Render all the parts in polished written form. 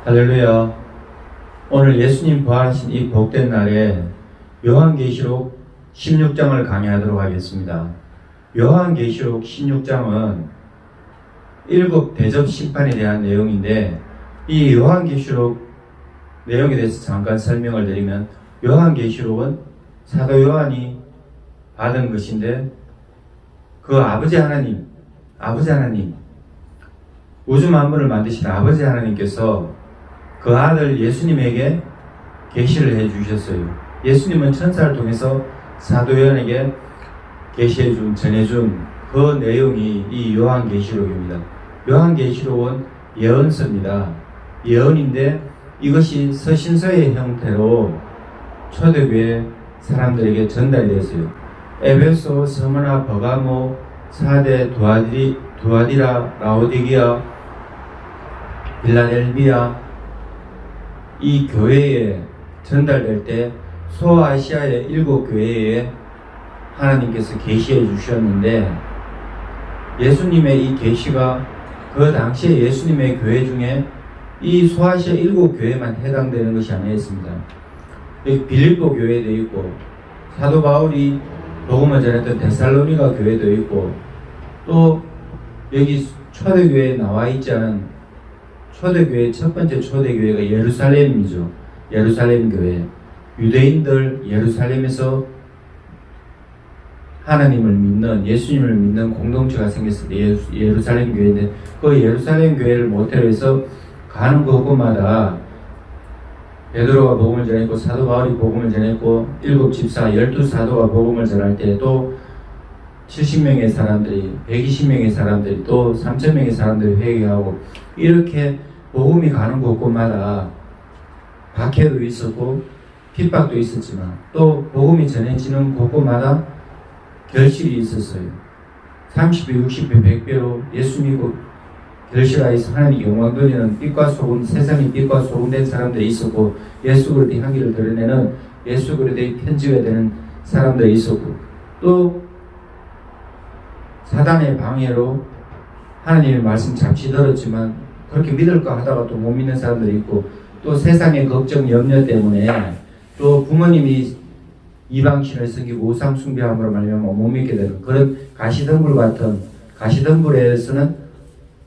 할렐루야. 오늘 예수님 부활하신 이 복된 날에 요한계시록 16장을 강의하도록 하겠습니다. 요한계시록 16장은 일곱 대접 심판에 대한 내용인데, 이 요한계시록 내용에 대해서 잠깐 설명을 드리면, 요한계시록은 사도 요한이 받은 것인데, 그 아버지 하나님, 우주 만물을 만드신 아버지 하나님께서 그 아들 예수님에게 계시를 해주셨어요. 예수님은 천사를 통해서 사도 요한에게 전해준 그 내용이 이 요한계시록입니다. 요한계시록은 예언서입니다. 예언인데 이것이 서신서의 형태로 초대교회 사람들에게 전달이 됐어요. 에베소, 스무나, 버가모, 사대, 두아디라, 라오디게아, 빌라델비아, 이 교회에 전달될 때 소아시아의 7교회에 하나님께서 계시해 주셨는데, 예수님의 이 계시가 그 당시에 예수님의 교회 중에 이 소아시아 7교회만 해당되는 것이 아니었습니다. 여기 빌립보 교회도 있고, 사도 바울이 복음을 전했던 데살로니가 교회도 있고, 또 여기 초대교회에 나와 있지 않은 초대교회, 첫 번째 초대교회가 예루살렘이죠. 예루살렘 교회. 유대인들 예루살렘에서 하나님을 믿는, 예수님을 믿는 공동체가 생겼을 때 예루살렘 교회인데, 그 예루살렘 교회를 모태로 해서 가는 곳마다 베드로가 복음을 전했고, 사도 바울이 복음을 전했고, 7집사 12사도가 복음을 전할 때 또 70명의 사람들이, 120명의 사람들이, 또 3,000명의 사람들이 회개하고, 이렇게 복음이 가는 곳곳마다 박해도 있었고 핍박도 있었지만, 또 복음이 전해지는 곳곳마다 결실이 있었어요. 30배, 60배, 100배로 예수 믿고 결실하여서 하나님께 영광 돌리는 빛과 소금, 세상의 빛과 소금된 사람들이 있었고, 예수 그리스도의 향기를 드러내는 예수 그리스도의 편지가 되는 사람들이 있었고, 또 사단의 방해로 하나님의 말씀 잠시 들었지만 그렇게 믿을까 하다가 또 못 믿는 사람들이 있고, 또 세상의 걱정, 염려 때문에 또 부모님이 이방신을 섬기고 우상 숭배함으로 말미암아 못 믿게 되는 그런 가시덤불 같은, 가시덤불에서는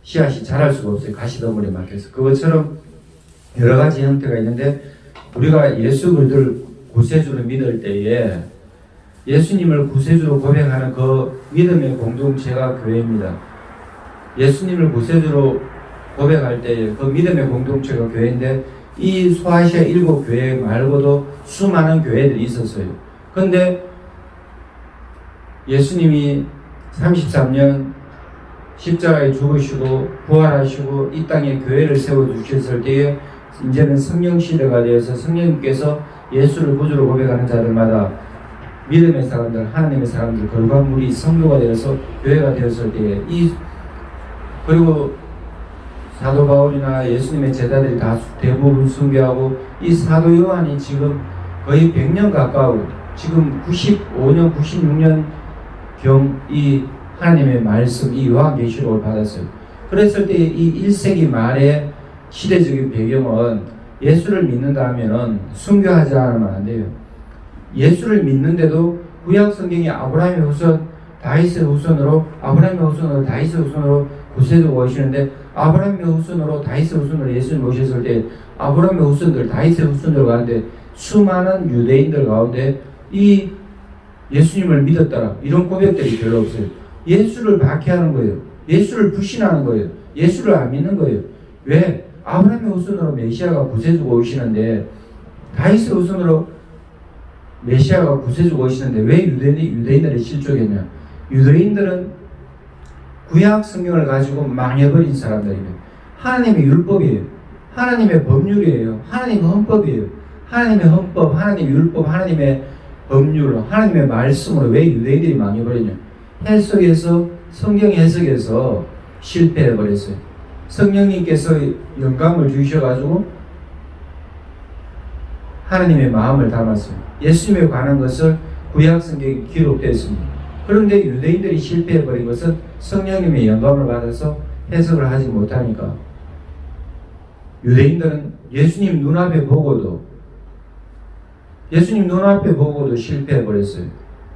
씨앗이 자랄 수가 없어요. 가시덤불에 막혀서. 그것처럼 여러 가지 형태가 있는데, 우리가 예수 그리스도를 구세주로 믿을 때에 예수님을 구세주로 고백하는 그 믿음의 공동체가 교회입니다. 예수님을 구세주로 고백할 때 그 믿음의 공동체가 교회인데, 이 소아시아 7교회 말고도 수많은 교회들이 있었어요. 그런데 예수님이 33년 십자가에 죽으시고 부활하시고 이 땅에 교회를 세워주셨을 때에 이제는 성령 시대가 되어서 성령님께서 예수를 구주로 고백하는 자들마다 믿음의 사람들, 하나님의 사람들, 거룩한 물이 성도가 되어서 교회가 되었을 때에 그리고 사도 바울이나 예수님의 제자들이 다 대부분 순교하고, 이 사도 요한이 지금 거의 100년 가까운, 지금 95년, 96년 경 이 하나님의 말씀, 이 요한계시록을 받았어요. 그랬을 때 이 1세기 말의 시대적인 배경은, 예수를 믿는다 하면은 순교하지 않으면 안 돼요. 예수를 믿는데도 구약 성경이 아브라함의 후손, 다윗의 후손으로, 다윗의 후손으로 구세주가 오시는데, 아브라함의 후손으로, 다윗의 후손으로 예수님 오셨을 때 아브라함의 후손들, 다윗의 후손들 가운데 수많은 유대인들 가운데 이 예수님을 믿었더라, 이런 고백들이 별로 없어요. 예수를 박해하는 거예요. 예수를 불신하는 거예요. 예수를 안 믿는 거예요. 왜? 아브라함의 후손으로 메시아가 구세주가 오시는데, 다윗의 후손으로 메시아가 구세주가 오시는데 왜 유대인들이 실족했냐? 유대인들은 구약 성경을 가지고 망해버린 사람들이에요. 하나님의 율법이에요. 하나님의 법률이에요. 하나님의 헌법이에요. 하나님의 헌법, 하나님의 율법, 하나님의 법률, 하나님의 말씀으로 왜 유대인들이 망해버리냐? 해석에서, 성경 해석에서 실패해버렸어요. 성령님께서 영감을 주셔가지고 하나님의 마음을 담았어요. 예수님에 관한 것을 구약 성경에 기록되어 있습니다. 그런데 유대인들이 실패해버린 것은 성령님의 영감을 받아서 해석을 하지 못하니까 유대인들은 예수님 눈앞에 보고도 실패해버렸어요.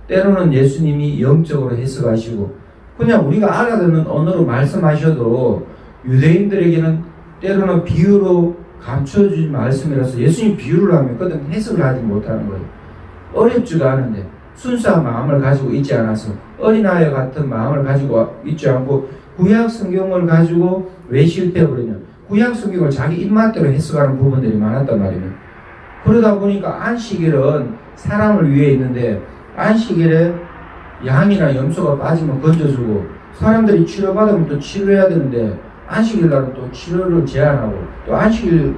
때로는 예수님이 영적으로 해석하시고 그냥 우리가 알아듣는 언어로 말씀하셔도 유대인들에게는 때로는 비유로 감춰주신 말씀이라서 예수님 비유를 하면 그든 해석을 하지 못하는 거예요. 어렵지도 않은데 순수한 마음을 가지고 있지 않아서 어린아이 같은 마음을 가지고 있지 않고 구약 성경을 가지고 왜 실패해버리냐. 구약 성경을 자기 입맛대로 해석하는 부분들이 많았단 말이에요. 그러다 보니까 안식일은 사람을 위해 있는데 안식일에 양이나 염소가 빠지면 건져주고 사람들이 치료받으면 또 치료해야 되는데 안식일 날은 또 치료를 제한하고 또 안식일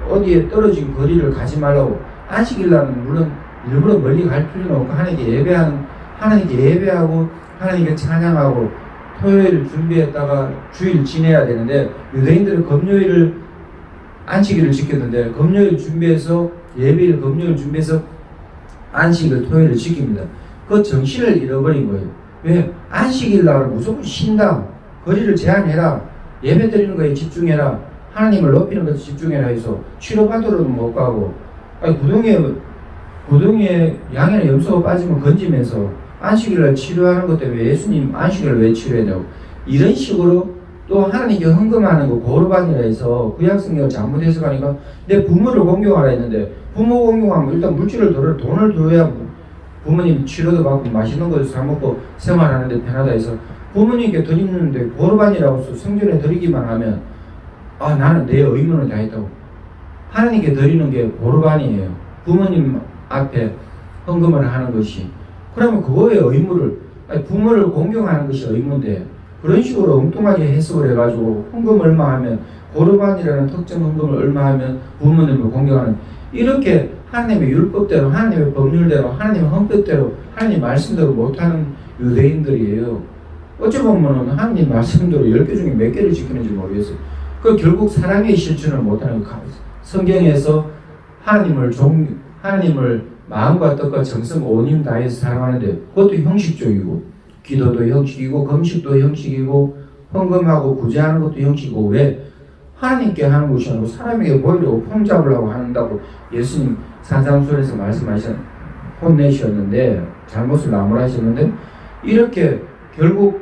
어디에 떨어진 거리를 가지 말라고 안식일 날은 물론 일부러 멀리 갈 필요는 없고 하나님께 예배하고 하나님께 찬양하고 토요일 준비했다가 주일 지내야 되는데 유대인들은 금요일을 안식일을 지켰는데 금요일 준비해서 예배일 금요일 준비해서 안식일 토요일을 지킵니다. 그 정신을 잃어버린 거예요. 왜? 안식일 날은 무조건 쉰다. 거리를 제한해라. 예배 드리는 거에 집중해라. 하나님을 높이는 것에 집중해라 해서 치료받으러는 못 가고 아니 구덩이에 양이나 염소가 빠지면 건지면서 안식일날 치료하는 것 때문에 예수님 안식일을 왜 치료해야 되고 이런 식으로 또 하나님께 헌금하는 거 고르반이라 해서 구약성경을 잘못 해석하니까 내 부모를 공경하라 했는데 부모 공경하면 일단 물질을 돈을 줘야 부모님 치료도 받고 맛있는 거 사 먹고 생활하는데 편하다 해서 부모님께 드리는데 고르반이라고 해서 성전에 드리기만 하면 나는 내 의무를 다했다고. 하나님께 드리는 게 고르반이에요. 부모님 앞에 헌금을 하는 것이. 그러면 그거의 의무를 부모를 공경하는 것이 의무인데 그런 식으로 엉뚱하게 해석을 해가지고 헌금 얼마 하면 고르반이라는 특정 헌금을 얼마 하면 부모님을 공경하는 이렇게 하나님의 율법대로 하나님의 법률대로 하나님의 헌법대로 하나님 말씀대로 못하는 유대인들이에요. 어찌 보면 하나님 말씀대로 10개 중에 몇 개를 지키는지 모르겠어요. 그 결국 사랑의 실천을 못하는 성경에서 하나님을 마음과 뜻과 정성 온힘 다해서 사랑하는데 그것도 형식적이고 기도도 형식이고 금식도 형식이고 헌금하고 구제하는 것도 형식이고 왜? 하나님께 하는 것이 아니고 사람에게 보이려고 폼잡으려고 한다고 예수님 산상수훈에서 혼내셨는데 잘못을 나무라하셨는데 이렇게 결국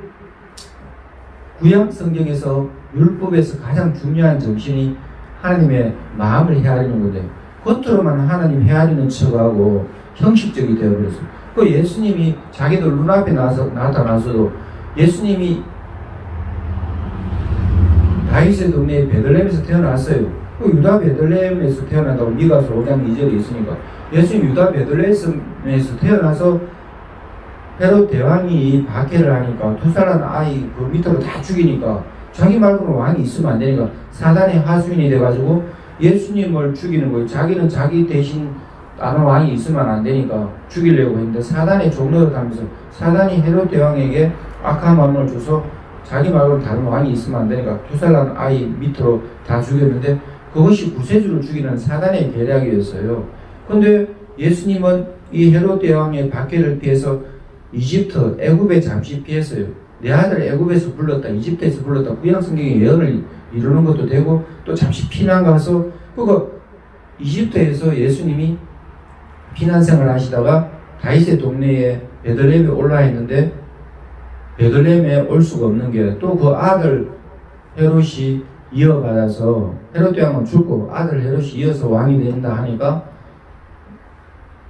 구약 성경에서 율법에서 가장 중요한 정신이 하나님의 마음을 헤아리는 건데 겉으로만 하나님 헤아리는 척하고 형식적이 되어버렸어요. 그 예수님이 자기들 눈앞에 나타나서도 예수님이 다윗의 동네에 베들레헴에서 태어났어요. 그 유다 베들레헴에서 태어난다고 미가서 5장 2절에 있으니까 예수님 유다 베들레헴에서 태어나서 헤롯 대왕이 박해를 하니까 투살한 아이 그 밑으로 다 죽이니까 자기 말고는 왕이 있으면 안 되니까 사단의 하수인이 돼가지고 예수님을 죽이는 거예요. 자기는 자기 대신 다른 왕이 있으면 안 되니까 죽이려고 했는데 사단의 종로를 하면서 사단이 헤롯 대왕에게 악한 마음을 줘서 자기 말고는 다른 왕이 있으면 안 되니까 투살한 아이 밑으로 다 죽였는데 그것이 구세주를 죽이는 사단의 계략이었어요. 근데 예수님은 이 헤롯 대왕의 박해를 피해서 이집트, 애굽에 잠시 피했어요. 내 아들 애굽에서 불렀다, 이집트에서 불렀다, 구약성경의 예언을 이루는 것도 되고 또 잠시 피난 가서 그거 이집트에서 예수님이 피난생활 하시다가 다윗의 동네에 베들레헴에 올라 있는데 베들레헴에 올 수가 없는 게 또 그 아들 헤롯이 이어받아서 헤롯 대왕은 죽고 아들 헤롯이 이어서 왕이 된다 하니까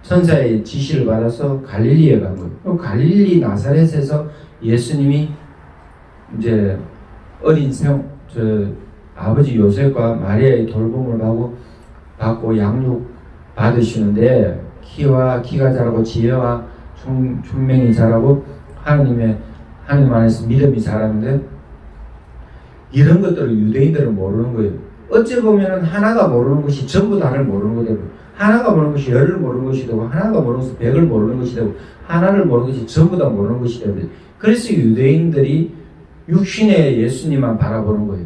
천사의 지시를 받아서 갈릴리에 간 거예요. 갈릴리 나사렛에서 예수님이 이제 어린 아버지 요셉과 마리아의 돌봄을 받고 양육 받으시는데 키가 자라고 지혜와 총명이 자라고 하나님 안에서 믿음이 자라는데 이런 것들을 유대인들은 모르는 거예요. 어찌 보면 하나가 모르는 것이 전부 다를 모르는 거예요. 하나가 모르는 것이 열을 모르는 것이 되고 하나가 모르는 것이 백을 모르는 것이 되고 하나를 모르는 것이 전부 다 모르는 것이 되고 그래서 유대인들이 육신의 예수님만 바라보는 거예요.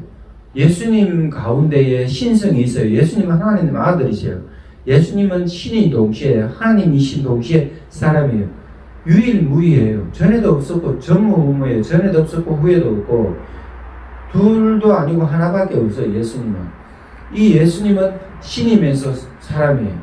예수님 가운데에 신성이 있어요. 예수님은 하나님 아들이세요. 예수님은 신인 동시에 하나님이신 동시에 사람이에요. 유일무이예요. 전에도 없었고 전무후무예요. 전에도 없었고 후에도 없고 둘도 아니고 하나밖에 없어요. 예수님은. 이 예수님은 신이면서 사람이에요.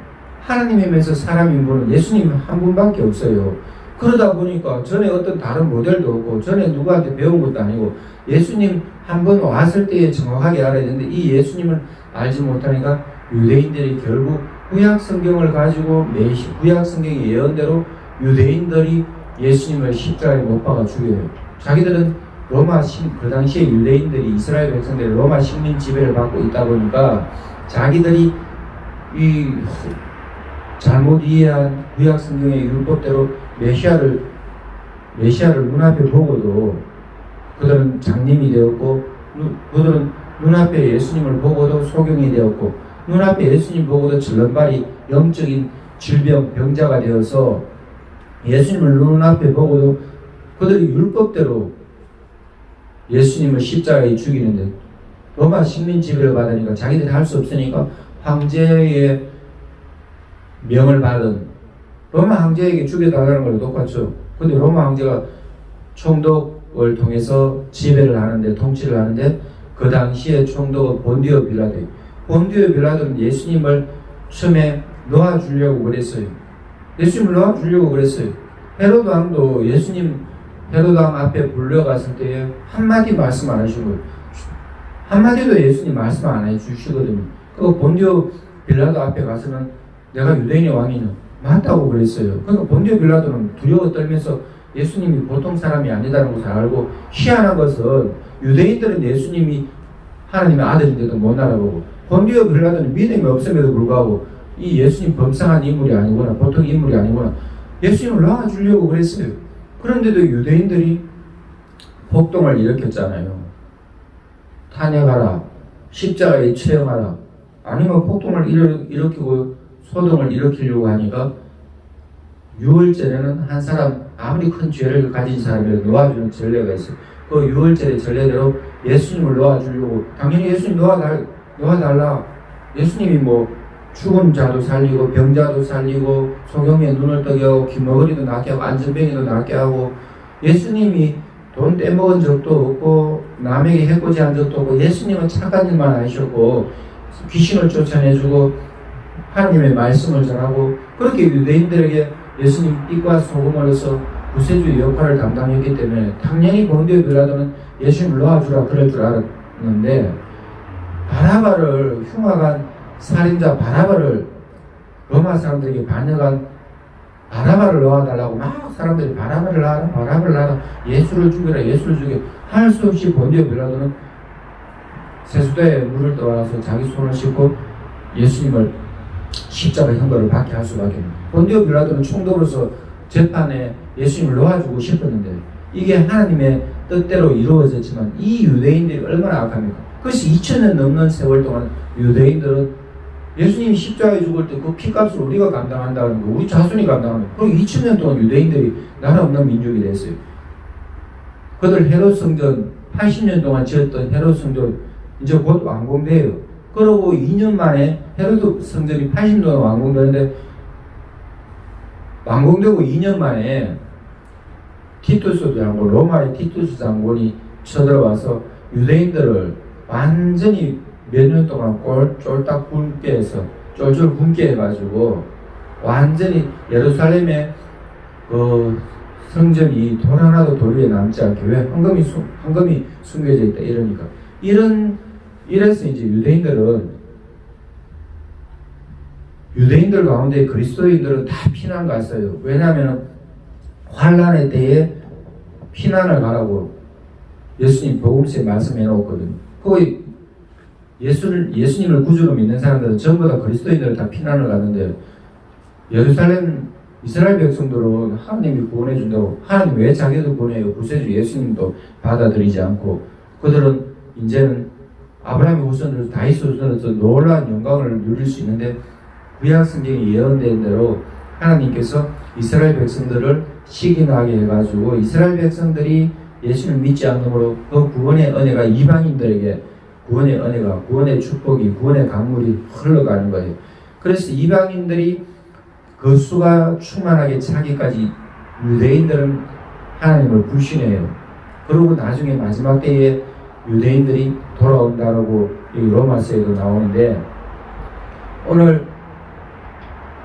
하나님이면서 사람인 분은 예수님 한 분밖에 없어요. 그러다 보니까 전에 어떤 다른 모델도 없고 전에 누구한테 배운 것도 아니고 예수님 한 번 왔을 때에 정확하게 알아야 되는데 이 예수님을 알지 못하니까 유대인들이 결국 구약 성경을 가지고 구약 성경의 예언대로 유대인들이 예수님을 십자가에 못 박아 죽여요. 자기들은 그 당시에 유대인들이 이스라엘 백성들이 로마 식민 지배를 받고 있다 보니까 자기들이 이 잘못 이해한 구약 성경의 율법대로 메시아를 눈앞에 보고도 그들은 장님이 되었고 그들은 눈앞에 예수님을 보고도 소경이 되었고 눈앞에 예수님 보고도 절름발이 영적인 질병 병자가 되어서 예수님을 눈앞에 보고도 그들이 율법대로 예수님을 십자가에 죽이는데 로마 식민 지배를 받으니까 자기들이 할 수 없으니까 황제의 명을 받은 로마 황제에게 죽여달라는 걸 똑같죠. 근데 로마 황제가 총독을 통해서 지배를 하는데 통치를 하는데 그 당시에 총독은 본디오 빌라도예요. 본디오 빌라도는 예수님을 처음에 놓아주려고 그랬어요. 예수님을 놓아주려고 그랬어요. 헤로드 왕도 헤로드 왕 앞에 불려갔을 때 한마디 말씀 안 하시고 한마디도 예수님 말씀 안 해주시거든요. 그 본디오 빌라도 앞에 가서는 내가 유대인의 왕이냐 맞다고 그랬어요. 그러니까 본디오 빌라도는 두려워 떨면서 예수님이 보통 사람이 아니다라는 것을 알고 희한한 것은 유대인들은 예수님이 하나님의 아들인데도 못 알아보고 본디오 빌라도는 믿음이 없음에도 불구하고 이 예수님 범상한 인물이 아니구나 보통 인물이 아니구나 예수님을 놔주려고 그랬어요. 그런데도 유대인들이 폭동을 일으켰잖아요. 탄핵하라 십자가에 처형하라 아니면 폭동을 일으키고 소동을 일으키려고 하니까 유월절에는 한 사람 아무리 큰 죄를 가진 사람이라도 놓아주는 전례가 있어요. 그 유월절의 전례대로 예수님을 놓아주려고 당연히 예수님 놓아달라 예수님이 뭐 죽은 자도 살리고 병자도 살리고 소경의 눈을 뜨게 하고 귀머거리도 낫게 하고 안전뱅이도 낫게 하고 예수님이 돈 떼먹은 적도 없고 남에게 해코지한 적도 없고 예수님은 착한 일만 하셨고 귀신을 쫓아내주고 하나님의 말씀을 전하고 그렇게 유대인들에게 예수님 빛과 소금으로서 구세주의 역할을 담당했기 때문에 당연히 본디오 빌라도는 예수님을 놓아주라 그럴 줄 알았는데 바라바를 흉악한 살인자 바라바를 로마 사람들에게 반역한 바라바를 놓아달라고 막 사람들이 바라바를 놔라 예수를 죽여라 할 수 없이 본디오 빌라도는 세수대에 물을 떠와서 자기 손을 씻고 예수님을 십자가 형벌을 받게 할 수밖에 없는 본디오 빌라도는 총독으로서 재판에 예수님을 놓아주고 싶었는데 이게 하나님의 뜻대로 이루어졌지만 이 유대인들이 얼마나 악합니까? 그래서 2000년 넘는 세월 동안 유대인들은 예수님이 십자가에 죽을 때 그 피값을 우리가 감당한다는 거 우리 자손이 감당합니다. 그리고 2000년 동안 유대인들이 나라 없는 민족이 됐어요. 그들 헤롯 성전 80년 동안 지었던 헤롯 성전 이제 곧 완공돼요. 그러고 2년 만에 헤롯 성전이 80년 완공되는데 완공되고 2년 만에 티투스 장군 로마의 티투스 장군이 쳐들어와서 유대인들을 완전히 몇 년 동안 쫄딱 굶게 해서 쫄쫄 굶게 해가지고 완전히 예루살렘의 성전이 돌 하나도 돌 위에 남지 않게 왜 헌금이 숨겨져 있다 이러니까 이래서 이제 유대인들 가운데 그리스도인들은 다 피난 갔어요. 왜냐하면 환란의 때에 피난을 가라고 예수님 복음서에 말씀해 놓거든요. 거기 예수님을 구주로 믿는 사람들은 전부 다 그리스도인들 다 피난을 갔는데 이스라엘 백성들은 하나님이 구원해 준다고 하나님 왜 자기도 구원해요? 구세주 예수님도 받아들이지 않고 그들은 이제는 아브라함의 후손으로서 다윗 후손으로서 놀라운 영광을 누릴 수 있는데 구약 성경이 예언된 대로 하나님께서 이스라엘 백성들을 시기나게 해가지고 이스라엘 백성들이 예수를 믿지 않으므로 그 구원의 은혜가 이방인들에게 구원의 은혜가 구원의 축복이 구원의 강물이 흘러가는 거예요. 그래서 이방인들이 그 수가 충만하게 차기까지 유대인들은 하나님을 불신해요. 그리고 나중에 마지막 때에 유대인들이 돌아온다라고 여기 로마서에도 나오는데, 오늘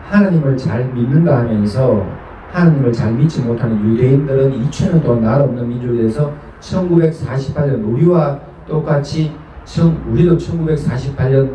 하나님을 잘 믿는다 하면서 하나님을 잘 믿지 못하는 유대인들은 2000년 동안 나라 없는 민족이 돼서 1948년 우리와 똑같이 우리도 1948년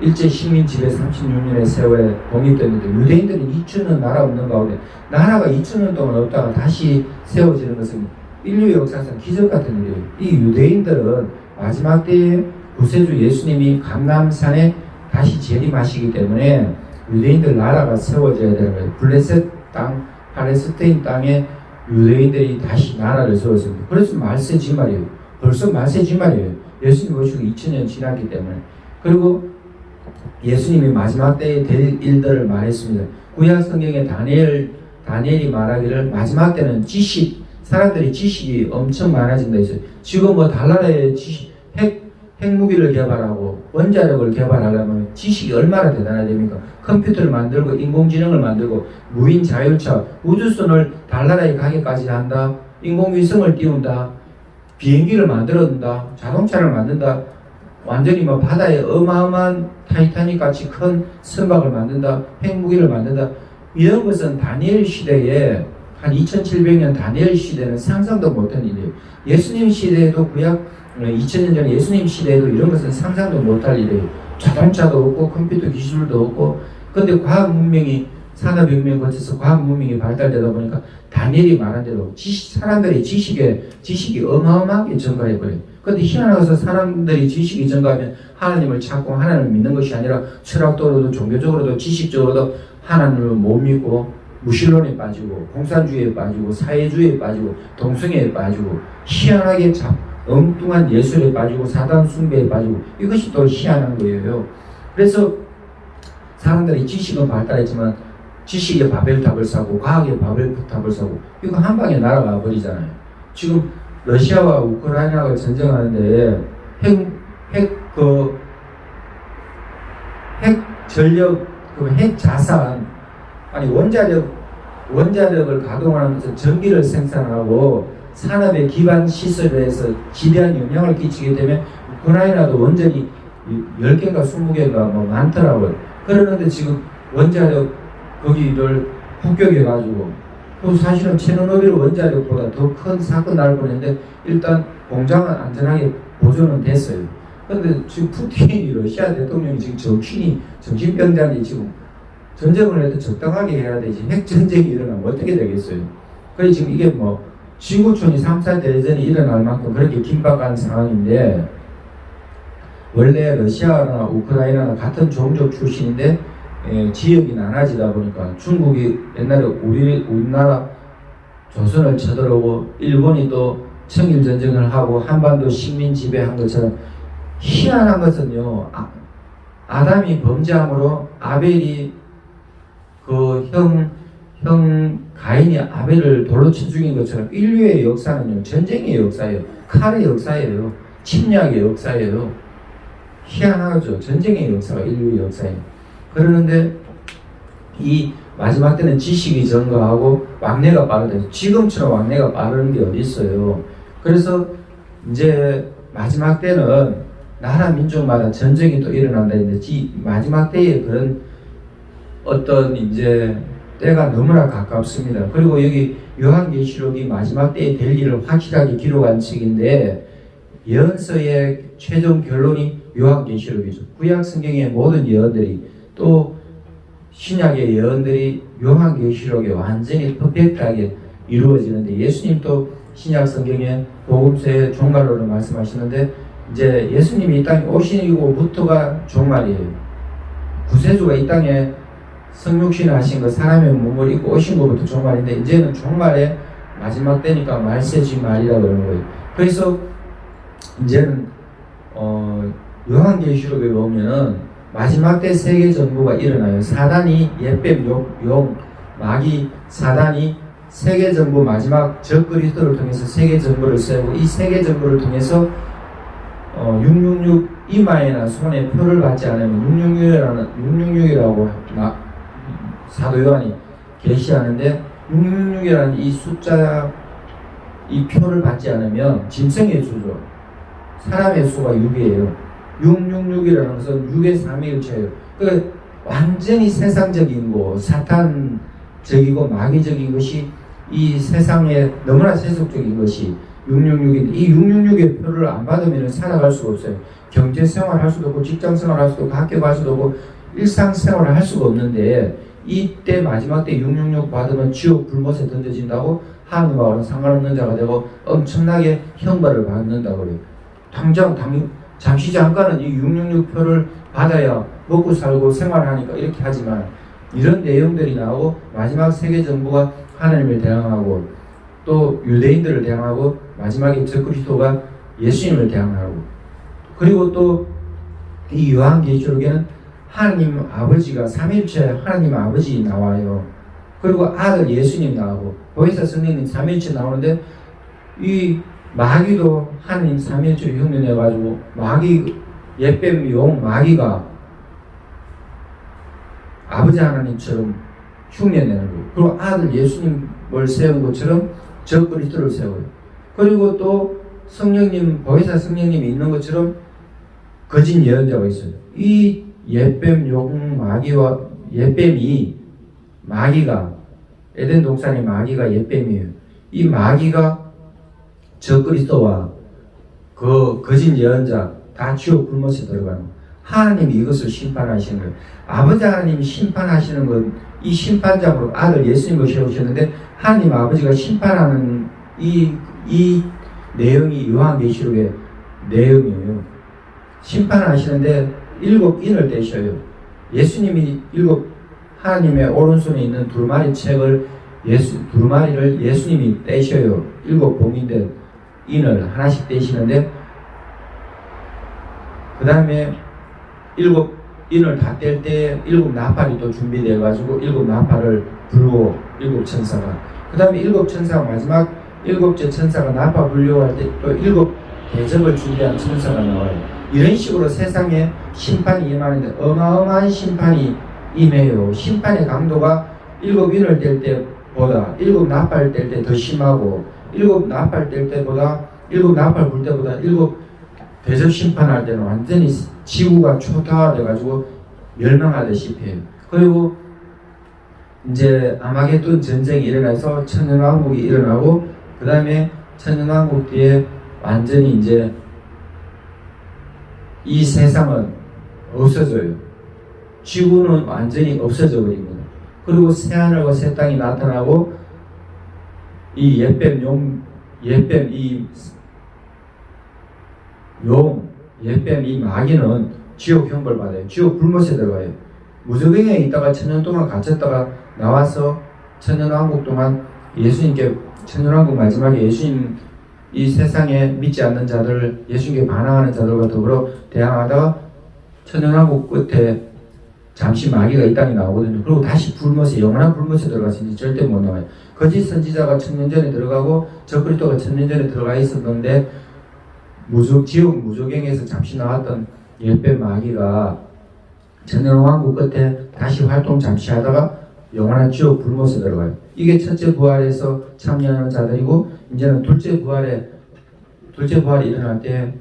일제 식민 지배 36년의 세월에 독립됐는데, 유대인들은 2000년 나라 없는 가운데 나라가 2000년 동안 없다가 다시 세워지는 것은 인류 역사상 기적 같은 일이에요. 이 유대인들은 마지막 때에 구세주 예수님이 감람산에 다시 재림하시기 때문에 유대인들 나라가 세워져야 되는 거예요. 블레셋 땅, 팔레스타인 땅에 유대인들이 다시 나라를 세웠습니다. 그래서 말세지 말이에요. 벌써 말세지 말이에요. 예수님 오시고 2000년 지났기 때문에. 그리고 예수님이 마지막 때에 될 일들을 말했습니다. 구약 성경에 다니엘이 말하기를 마지막 때는 사람들이 지식이 엄청 많아진다 했어요. 지금 뭐 달나라의 핵무기를 개발하고 원자력을 개발하려면 지식이 얼마나 대단해야 됩니까? 컴퓨터를 만들고 인공지능을 만들고 무인 자율차, 우주선을 달나라에 가기까지 한다. 인공위성을 띄운다. 비행기를 만들어준다. 자동차를 만든다. 완전히 뭐 바다에 어마어마한 타이타닉 같이 큰 선박을 만든다. 핵무기를 만든다. 이런 것은 다니엘 시대에 한 2700년 다니엘 시대는 상상도 못한 일이에요. 예수님 시대에도 구약 2000년 전에 예수님 시대에도 이런 것은 상상도 못할 일이에요. 자동차도 없고 컴퓨터 기술도 없고. 근데 과학 문명이 산업혁명을 거쳐서 과학 문명이 발달되다 보니까 다니엘이 말한 대로 사람들의 지식이 어마어마하게 증가해버려요. 근데 희한한 것은 사람들이 지식이 증가하면 하나님을 찾고 하나님을 믿는 것이 아니라 철학적으로도 종교적으로도 지식적으로도 하나님을 못 믿고 무신론에 빠지고 공산주의에 빠지고 사회주의에 빠지고 동성애에 빠지고 희한하게 엉뚱한 예술에 빠지고 사단 숭배에 빠지고 이것이 또 희한한 거예요. 그래서 사람들이 지식은 발달했지만 지식의 바벨탑을 사고 과학의 바벨탑을 사고 이거 한 방에 날아가 버리잖아요. 지금 러시아와 우크라이나가 전쟁하는데 핵 전력, 핵 자산, 아니 원자력을 가동하는 것은 전기를 생산하고 산업의 기반 시설에서 지대한 영향을 끼치기 때문에 우크라이나도 원전이 10개인가 20개가 뭐 많더라고요. 그러는데 지금 원자력 거기를 폭격해가지고 사실은 체르노빌 원자력보다 더 큰 사건 날 뻔했는데 일단 공장은 안전하게 보존은 됐어요. 그런데 지금 푸틴이 러시아 대통령이 지금 정신병자인데 지금 전쟁을 해도 적당하게 해야 되지 핵전쟁이 일어나면 어떻게 되겠어요. 그래서 지금 이게 뭐 지구촌이 3차 대전이 일어날 만큼 그렇게 긴박한 상황인데, 원래 러시아나 우크라이나나 같은 종족 출신인데 지역이 나눠지다 보니까 중국이 옛날에 우리나라 조선을 쳐들어오고 일본이 또 청일전쟁을 하고 한반도 식민 지배한 것처럼, 희한한 것은요, 아담이 범죄함으로 아벨이 형 가인이 아벨을 돌로 쳐 죽인 것처럼 인류의 역사는요, 전쟁의 역사예요. 칼의 역사예요. 침략의 역사예요. 희한하죠. 전쟁의 역사가 인류의 역사예요. 그러는데 이 마지막 때는 지식이 증가하고 왕래가 빠르다. 지금처럼 왕래가 빠르는 게 어디 있어요. 그래서 이제 마지막 때는 나라 민족마다 전쟁이 또 일어난다는데 마지막 때에 그런 어떤 이제 때가 너무나 가깝습니다. 그리고 여기 요한계시록이 마지막 때에 될 일을 확실하게 기록한 책인데, 예언서의 최종 결론이 요한계시록이죠. 구약 성경의 모든 예언들이 또 신약의 예언들이 요한계시록에 완전히 퍼펙트하게 이루어지는데, 예수님도 신약 성경에 복음서의 종말론을 말씀하시는데, 이제 예수님이 이 땅에 오시고부터가 종말이에요. 구세주가 이 땅에 성육신을 하신 거, 사람의 몸을 입고 오신 것부터 종말인데, 이제는 종말의 마지막 때니까 말세지 말이라고 그러는 거예요. 그래서 이제는 요한계시록에 보면은 마지막 때 세계 정부가 일어나요. 사단이 옛뱀 용 마귀 사단이 세계 정부 마지막 적 그리스도를 통해서 세계 정부를 세우고, 이 세계 정부를 통해서 666 이마에나 손에 표를 받지 않으면 666이라고 사도 요한이 계시하는데, 666이라는 이 숫자, 이 표를 받지 않으면 짐승의 수죠. 사람의 수가 6이에요. 666이라는 것은 6의 삼위일체예요. 그러니까 완전히 세상적인 거, 사탄적이고 마귀적인 것이 이 세상에 너무나 세속적인 것이 666인데, 이 666의 표를 안 받으면 살아갈 수가 없어요. 경제생활 할 수도 없고, 직장생활 할 수도 없고, 학교 갈 수도 없고, 일상생활을 할 수가 없는데, 이때 마지막 때 666 받으면 지옥 불못에 던져진다고, 하나님과는 상관없는 자가 되고 엄청나게 형벌을 받는다고 그래요. 잠시 잠깐은 이 666표를 받아야 먹고 살고 생활하니까 이렇게 하지만, 이런 내용들이 나오고 마지막 세계 정부가 하나님을 대항하고 또 유대인들을 대항하고 마지막에 적그리스도가 예수님을 대항하고, 그리고 또 이 요한계시록에는 하나님 아버지가 삼일체 하나님 아버지 나와요. 그리고 아들 예수님 나오고 보혜사 성령님 삼일체 나오는데, 이 마귀도 하나님 삼일체로 흉내내가지고 마귀 옛뱀 용 마귀가 아버지 하나님처럼 흉내내는 거예요. 그리고 아들 예수님을 세운 것처럼 적그리스도를 세워요. 그리고 또 성령님 보혜사 성령님이 있는 것처럼 거짓 예언자가 있어요. 이 옛뱀 용 마귀와 옛뱀이 마귀가 에덴 동산의 마귀가 옛뱀이에요. 이 마귀가 적그리스도와 그 거짓 예언자 다 지옥 불못에 들어가는 거예요. 하나님이 이것을 심판하시는 거예요. 아버지 하나님이 심판하시는 건 이 심판장으로 아들 예수님을 세우셨는데, 하나님 아버지가 심판하는 이 내용이 요한계시록의 내용이에요. 심판하시는데 7인을 떼셔요. 예수님이 하나님의 오른손에 있는 두루마리 책을 두루마리를 예수님이 떼셔요. 7 봉인된 인을 하나씩 떼시는데, 그 다음에 7인을 다 뗄 때 7 나팔이 또 준비되어 가지고 7 나팔을 불고 7 천사가, 그 다음에 7 천사가 마지막 7째 천사가 나팔 불려고 할 때 또 7 대접을 준비한 천사가 나와요. 이런 식으로 세상에 심판이 임하는데 어마어마한 심판이 임해요. 심판의 강도가 7인을 뗄 때보다 7 나팔 뗄 때 더 심하고, 7 나팔 뗄 때보다 7 나팔 불 때보다 7 대접 심판할 때는 완전히 지구가 초토화돼가지고 멸망하듯이 해요. 그리고 이제 아마겟돈 전쟁이 일어나서 천년왕국이 일어나고, 그 다음에 천년왕국 뒤에 완전히 이제 이 세상은 없어져요. 지구는 완전히 없어져 버립니다. 그리고 새하늘과 새 땅이 나타나고, 이 옛뱀 이 마귀는 지옥 형벌 받아요. 지옥 불못에 들어가요. 무저갱에 있다가 천년 동안 갇혔다가 나와서 천년왕국 동안 예수님께, 천년왕국 마지막에 예수님 이 세상에 믿지 않는 자들, 예수님께 반항하는 자들과 더불어 대항하다가 천년왕국 끝에 잠시 마귀가 이 땅에 나오거든요. 그리고 다시 불못에, 영원한 불못에 들어가서 절대 못 나와요. 거짓 선지자가 1000년 전에 들어가고 적그리스도가 1000년 전에 들어가 있었는데, 지옥 무저갱에서 잠시 나왔던 옛뱀 마귀가 천년왕국 끝에 다시 활동 잠시 하다가 영원한 지옥 불못에 들어가요. 이게 첫째 부활에서 참여하는 자들이고, 이제는 둘째 부활이 일어날 때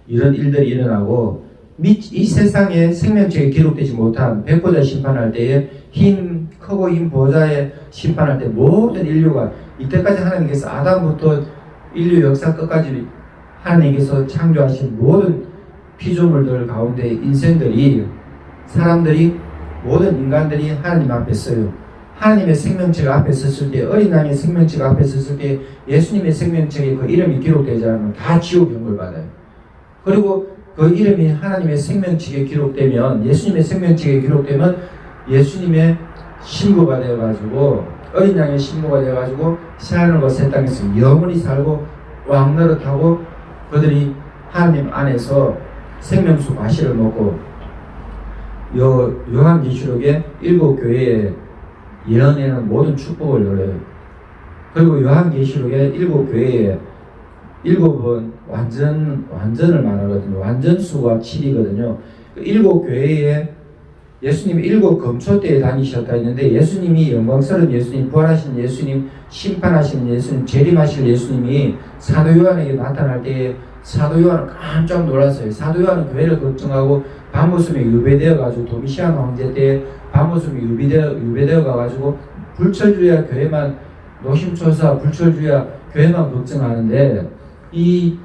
이런 일들이 일어나고, 이 세상에 생명책에 기록되지 못한 백보자 심판할 때에 크고 흰 보좌에 심판할 때 모든 인류가, 이때까지 하나님께서 아담부터 인류 역사 끝까지 하나님께서 창조하신 모든 피조물들 가운데 사람들이 모든 인간들이 하나님 앞에 서요. 하나님의 생명책 앞에 섰을 때, 어린 양의 생명책 앞에 섰을 때 예수님의 생명책에 그 이름이 기록되지 않으면 다 지옥 형벌 받아요. 그리고 그 이름이 하나님의 생명책에 기록되면, 예수님의 생명책에 기록되면 예수님의 신부가 되어가지고, 어린 양의 신부가 되어가지고 새하늘과 새 땅에서 영원히 살고 왕노릇하고, 그들이 하나님 안에서 생명수 과실을 먹고, 요한계시록의 7 교회에 예언에는 모든 축복을 누려요. 그리고 요한계시록의 7 교회에 7은 완전을 말하거든요. 완전수가 7이거든요. 7 교회에 예수님이 7 검초 때에 다니셨다 했는데, 예수님이 영광스러운 예수님, 부활하신 예수님, 심판하시는 예수님, 재림하실 예수님이 사도 요한에게 나타날 때에 사도 요한은 깜짝 놀랐어요. 사도 요한은 교회를 걱정하고 밤모섬에 유배되어 가지고 도미시안 황제 때 밤모섬에 유배되어 가지고 불철주야 교회만 노심초사 불철주야 교회만 걱정하는데 이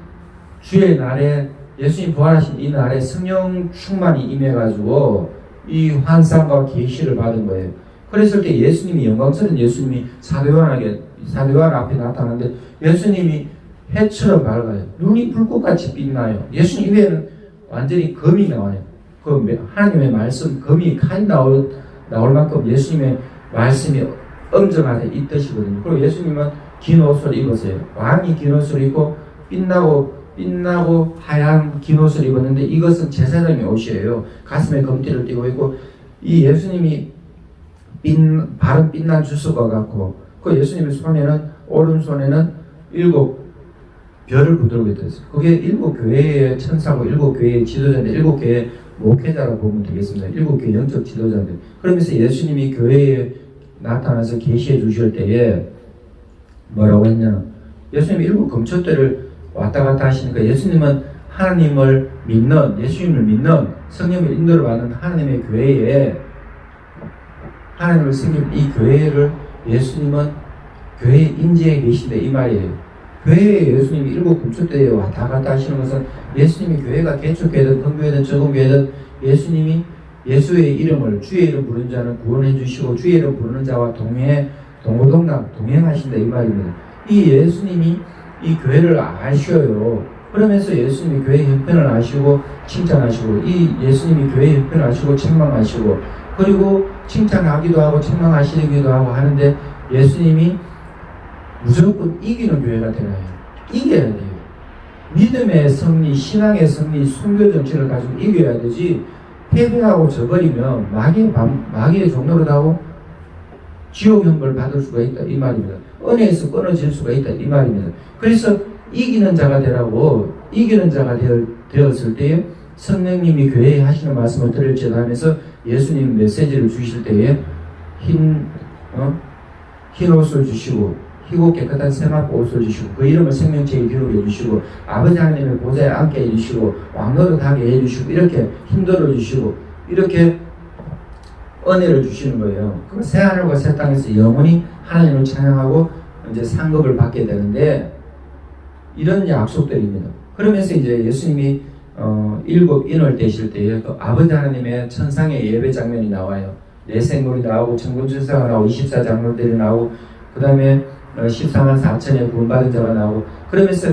주의 날에 예수님 부활하신 이 날에 성령 충만이 임해가지고 이 환상과 계시를 받은 거예요. 그랬을 때 예수님이 영광스러운 예수님이 사도 요한 앞에 나타나는데 예수님이 해처럼 밝아요. 눈이 불꽃같이 빛나요. 예수님 입에는 완전히 검이 나와요. 그 하나님의 말씀 검이 칼이 나올 만큼 예수님의 말씀이 엄정하게 이 뜻이거든요. 그리고 예수님은 긴 옷을 입었어요. 왕이 긴 옷을 입고 빛나고 하얀 긴 옷을 입었는데 이것은 제사장의 옷이에요. 가슴에 검띠를 띠고 있고 이 예수님이 바른 빛난 주석과 같고 그 예수님의 손에는 오른손에는 7 별을 붙들고 있었어요. 그게 7 교회의 천사고 7 교회의 지도자인데 7 교회의 목회자라고 보면 되겠습니다. 7 교회 영적 지도자인데 그러면서 예수님이 교회에 나타나서 계시해 주실 때에 뭐라고 했냐 예수님이 7 금초대를 왔다 갔다 하시니까 예수님은 하나님을 믿는 예수님을 믿는 성령의 인도를 받는 하나님의 교회에 하나님을 섬기는 이 교회를 예수님은 교회에 인지해 계신데 이 말이에요. 교회에 예수님이 7 금초대에 왔다 갔다 하시는 것은 예수님이 교회가 개척교회든 큰교회든 적은교회든 예수님이 예수의 이름을 주의 이름 부르는 자는 구원해 주시고 주의 이름 부르는 자와 동고동락 동행하신다 이 말입니다. 이 예수님이 이 교회를 아셔요. 그러면서 예수님이 교회의 형편을 아시고 칭찬하시고 이 예수님이 교회의 형편을 아시고 책망하시고 그리고 칭찬하기도 하고 책망하시기도 하고 하는데 예수님이 무조건 이기는 교회가 되나요? 이겨야 돼요. 믿음의 승리, 신앙의 승리, 순교 정신을 가지고 이겨야 되지 패배하고 져버리면 마귀의 종로로 하고 지옥 형벌 받을 수가 있다 이 말입니다. 은혜에서 끊어질 수가 있다 이 말입니다. 그래서 이기는 자가 되라고 이기는 자가 되었을 때에 성령님이 교회에 하시는 말씀을 들을지어다 하면서 예수님 메시지를 주실 때에 흰 옷을 주시고 희고 깨끗한 세마포 옷을 주시고 그 이름을 생명체에 기록해 주시고 아버지 하나님의 보좌에 앉게 해주시고 왕노릇하게 해주시고 이렇게 힘들어 주시고 이렇게 은혜를 주시는 거예요. 그럼 새 하늘과 새 땅에서 영원히 하나님을 찬양하고 이제 상급을 받게 되는데 이런 약속들입니다. 그러면서 이제 예수님이 7 인을 떼실 때에 그 아버지 하나님의 천상의 예배 장면이 나와요. 내생물이 나오고 천군천사가 나오고 24장로들이 나오고 그 다음에 14만 4천의 구원받은 자가 나오고 그러면서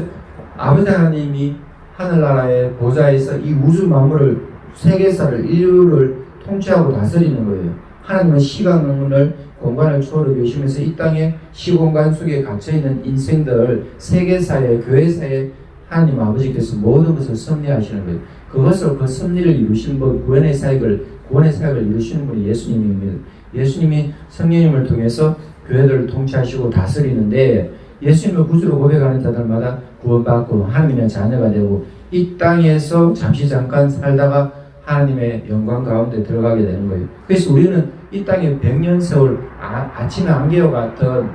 아버지 하나님이 하늘나라의 보좌에서 이 우주 만물을 세계사를 인류를 통치하고 다스리는 거예요. 하나님은 시간을 공간을 초월해 계시면서 이 땅에 시공간 속에 갇혀있는 인생들 세계사에 교회사에 하나님 아버지께서 모든 것을 섭리하시는 거예요. 그것을 그 섭리를 이루시는 분 구원의 사역을 이루시는 분이 예수님입니다. 예수님이 성령님을 통해서 교회들을 통치하시고 다스리는데 예수님을 구주로 고백하는 자들마다 구원받고 하나님의 자녀가 되고 이 땅에서 잠깐 살다가 하나님의 영광 가운데 들어가게 되는 거예요. 그래서 우리는 이 땅에 100년 세월 아침 안개와 같은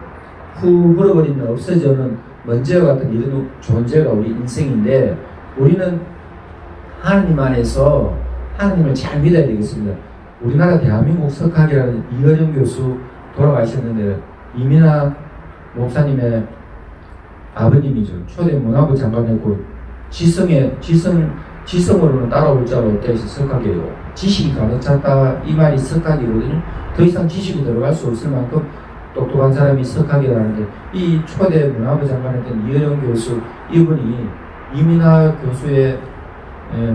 후 불어버리면 없어지는 먼지와 같은 이런 존재가 우리 인생인데 우리는 하나님 안에서 하나님을 잘 믿어야 되겠습니다. 우리나라 대한민국 석학이라는 이어정 교수 돌아가셨는데 이민하 목사님의 아버님이죠. 초대 문화부 장관이었고 지성으로는 따라올 자가 없다 해서 석학이에요. 지식이 가득 찼다 이 말이 석학이거든요. 더 이상 지식이 들어갈 수 없을 만큼 똑똑한 사람이 석학이라는데 이 초대 문화부 장관이었던 이어정 교수 이분이 이민하 교수의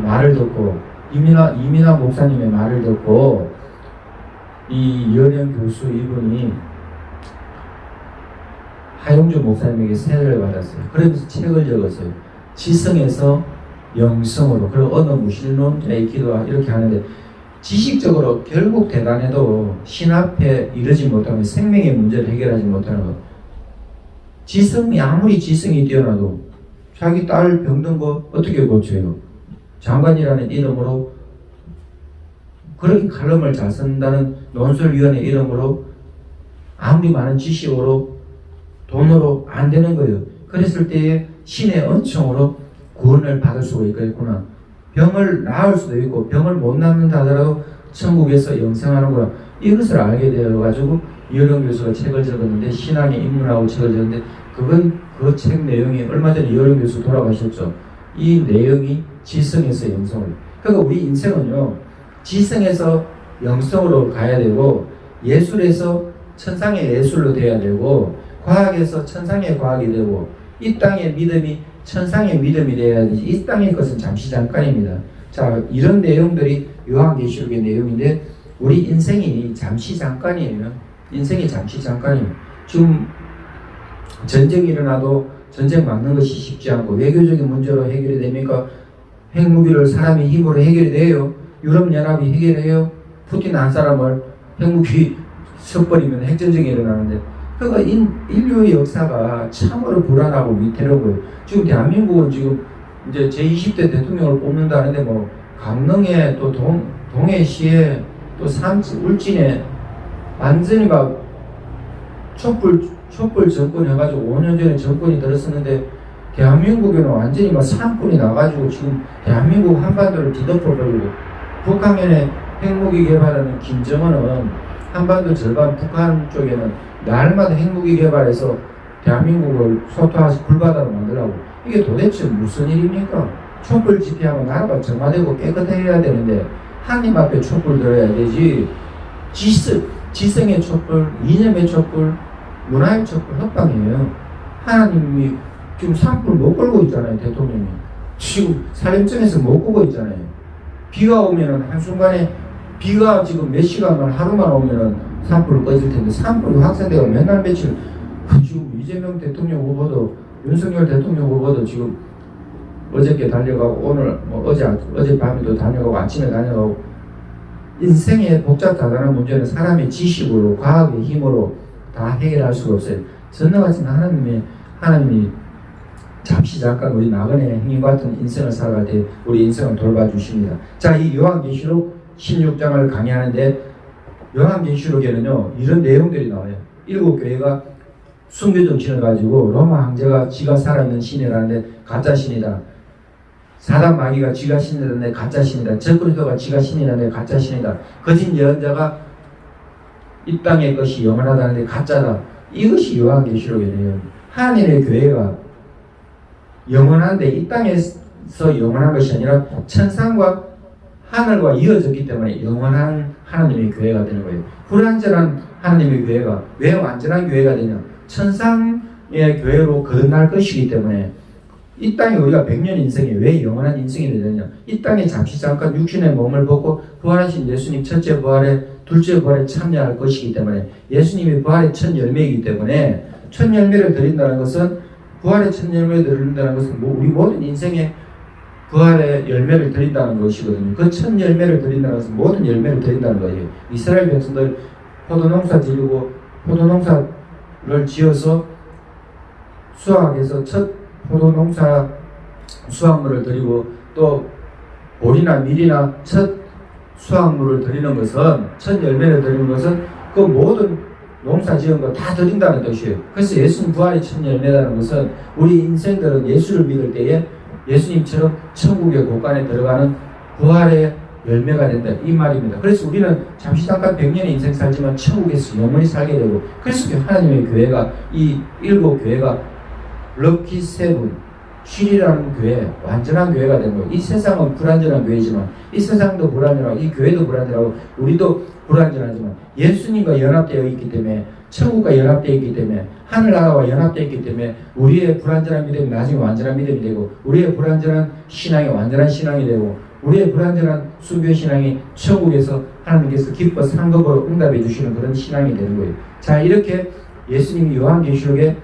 말을 듣고 이민하 목사님의 말을 듣고 이 이어정 교수 이분이 하용주 목사님에게 세례를 받았어요. 그러면서 책을 적었어요. 지성에서 영성으로 그리고 어느 무신론자의 기도와 이렇게 하는데 지식적으로 결국 대단해도 신 앞에 이르지 못하면 생명의 문제를 해결하지 못하는 것. 지성이 아무리 지성이 뛰어나도 자기 딸 병든 거 어떻게 고쳐요? 장관이라는 이름으로 그렇게 칼럼을 잘 쓴다는 논술위원회 이름으로 아무리 많은 지식으로 돈으로 안 되는 거예요. 그랬을 때에 신의 은총으로 구원을 받을 수가 있겠구나. 병을 나을 수도 있고 병을 못 낫는다 하더라도 천국에서 영생하는구나. 이것을 알게 되어가지고 이어령 교수가 책을 적었는데 신앙에 입문하고 책을 적었는데 그건 그 책 내용이 얼마 전에 이어령 교수 돌아가셨죠. 이 내용이 지성에서 영성으로. 그러니까 우리 인생은요 지성에서 영성으로 가야 되고 예술에서 천상의 예술로 돼야 되고 과학에서 천상의 과학이 되고 이 땅의 믿음이 천상의 믿음이 돼야 되지 이 땅의 것은 잠시 잠깐입니다. 자, 이런 내용들이 요한계시록의 내용인데 우리 인생이 잠시 잠깐이에요. 인생이 잠시 잠깐이에요. 지금 전쟁이 일어나도 전쟁 막는 것이 쉽지 않고 외교적인 문제로 해결이 됩니까? 핵무기를 사람의 힘으로 해결이 돼요. 유럽연합이 해결해요. 푸틴 한 사람을 핵무기 섞어버리면 핵전쟁이 일어나는데 그러니까 인류의 역사가 참으로 불안하고 위태로워요. 지금 대한민국은 지금 이제 제20대 대통령을 뽑는다는데 뭐 강릉에 또 동해시에 또 울진에 완전히 막 촛불 정권 해가지고 5년 전에 정권이 들었었는데 대한민국에는 완전히 막 산불이 나가지고 지금 대한민국 한반도를 뒤덮어버리고 북한에 핵무기 개발하는 김정은은 한반도 절반 북한 쪽에는 날마다 핵무기 개발해서 대한민국을 소토하시 불바다로 만들라고. 이게 도대체 무슨 일입니까? 촛불 집회하면 나라가 정화되고 깨끗해야 되는데 하나님 앞에 촛불 들어야 되지. 지성의 촛불, 이념의 촛불, 문화의 촛불 협방이에요. 하나님이 지금 산불 못 끌고 있잖아요. 대통령이 지금 살림증에서 못 끄고 있잖아요. 비가 오면은 한순간에 비가 지금 몇 시간만 하루만 오면은 산불을 꺼질 텐데 산불이 확산되고 맨날 며칠 지금 이재명 대통령 후보도 윤석열 대통령 후보도 지금 어저께 달려가고 오늘 뭐 어젯밤에도 다녀가고 아침에 다녀가고 인생의 복잡다단한 문제는 사람의 지식으로 과학의 힘으로 다 해결할 수가 없어요. 전능하신 하나님이 잠시 잠깐 우리 나그네 행인 같은 인생을 살아갈 때 우리 인생을 돌봐주십니다. 자, 이 요한계시록 16장을 강의하는데 요한계시록에는요 이런 내용들이 나와요. 7교회가 순교정신을 가지고 로마 황제가 지가 살아있는 신이라는데 가짜 신이다. 사단 마귀가 지가 신이라는데 가짜 신이다. 적그리스도가 지가 신이라는데 가짜 신이다. 거짓 예언자가 이 땅의 것이 영원하다는데 가짜다. 이것이 요한계시록의 내용. 하나님의 교회가 영원한데 이 땅에서 영원한 것이 아니라 천상과 하늘과 이어졌기 때문에 영원한 하나님의 교회가 되는 거예요. 불완전한 하나님의 교회가 왜 완전한 교회가 되냐? 천상의 교회로 거듭날 것이기 때문에 이 땅에 우리가 100년 인생이 왜 영원한 인생이 되느냐? 이 땅에 잠시 잠깐 육신의 몸을 벗고 부활하신 예수님 첫째 부활에 둘째 부활에 참여할 것이기 때문에 예수님이 부활의 첫 열매이기 때문에 첫 열매를 드린다는 것은 부활의 첫 열매를 드린다는 것은 우리 모든 인생에 부활의 열매를 드린다는 것이거든요. 그 첫 열매를 드린다는 것은 모든 열매를 드린다는 거예요. 이스라엘 백성들 포도농사 지르고 포도농사를 지어서 수확해서 첫 포도농사 수확물을 드리고 또 보리나 밀이나 첫 수확물을 드리는 것은 첫 열매를 드리는 것은 그 모든 농사 지은 거 다 드린다는 뜻이에요. 그래서 예수님 부활의 첫 열매라는 것은 우리 인생들은 예수를 믿을 때에 예수님처럼 천국의 곳간에 들어가는 부활의 열매가 된다 이 말입니다. 그래서 우리는 잠시 잠깐 100년의 인생 살지만 천국에서 영원히 살게 되고 그래서 하나님의 교회가 이 7교회가 럭키 세븐 7이라는 교회 완전한 교회가 된 거예요. 이 세상은 불완전한 교회지만 이 세상도 불완전하고 이 교회도 불완전하고 우리도 불완전하지만 예수님과 연합되어 있기 때문에 천국과 연합되어 있기 때문에 하늘나라와 연합되어 있기 때문에 우리의 불완전한 믿음이 나중에 완전한 믿음이 되고 우리의 불완전한 신앙이 완전한 신앙이 되고 우리의 불완전한 순교 신앙이 천국에서 하나님께서 기뻐 상급으로 응답해 주시는 그런 신앙이 되는 거예요. 자, 이렇게 예수님이 요한계시록에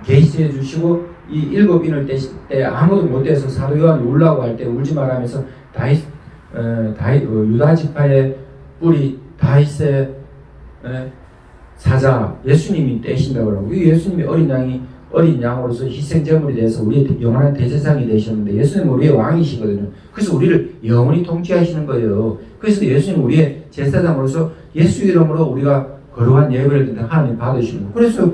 계시해 주시고 이 7인을 떼실 때 아무도 못 떼서 사도 요한이 울라고 할 때 울지 말라면서 유다 지파의 뿌리 다윗의 사자 예수님이 떼신다고 그러고 이 예수님이 어린 양으로서 희생제물이 돼서 우리의 영원한 대제사장이 되셨는데 예수님은 우리의 왕이시거든요. 그래서 우리를 영원히 통치하시는 거예요. 그래서 예수님 우리의 제사장으로서 예수 이름으로 우리가 거룩한 예배를 드리는 하나님 받으시는 거예요. 그래서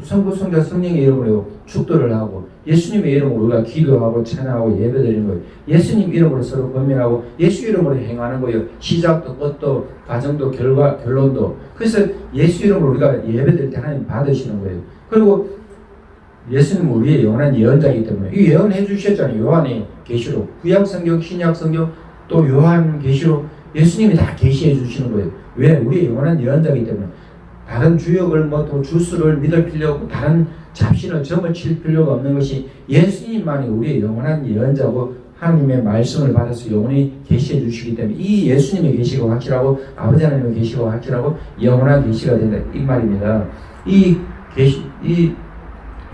성부, 성자, 성령의 이름으로 축도를 하고 예수님의 이름으로 우리가 기도하고 찬양하고 예배드리는 거예요. 예수님 이름으로 서로 권면하고 예수 이름으로 행하는 거예요. 시작도 끝도 과정도 결과 결론도. 그래서 예수 이름으로 우리가 예배드릴 때 하나님 받으시는 거예요. 그리고 예수님은 우리의 영원한 예언자이기 때문에 이 예언해 주셨잖아요. 요한의 계시록, 구약 성경, 신약 성경, 또 요한 계시록 예수님이 다 계시해 주시는 거예요. 왜? 우리의 영원한 예언자이기 때문에. 다른 주역을 또 주수를 믿을 필요 없고 다른 잡신을 점을 칠 필요가 없는 것이 예수님만이 우리의 영원한 예언자고 하나님의 말씀을 받아서 영원히 계시해 주시기 때문에 이 예수님의 계시가 확실하고 아버지 하나님의 계시가 확실하고 영원한 계시가 된다 이 말입니다. 이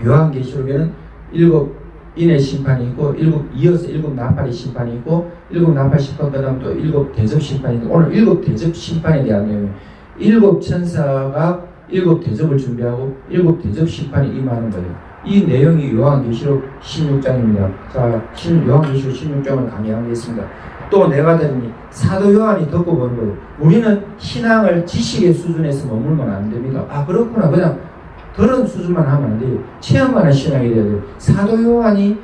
요한 계시록에는 7인의 심판이 있고 이어서 7 나팔의 심판이 있고 7 나팔 심판 그다음 또 7 대접 심판이 있고 오늘 7 대접 심판에 대한 내용이에요. 7 천사가 7 대접을 준비하고 7 대접 심판이 임하는 거예요. 이 내용이 요한계시록 16장입니다. 자, 요한계시록 16장을 강의하겠습니다. 또 내가 들으니 사도 요한이 듣고 보는 거예요. 우리는 신앙을 지식의 수준에서 머물면 안 됩니다. 아 그렇구나 그냥 그런 수준만 하면 안 돼요. 체험하는 신앙이 돼야 돼요. 사도 요한이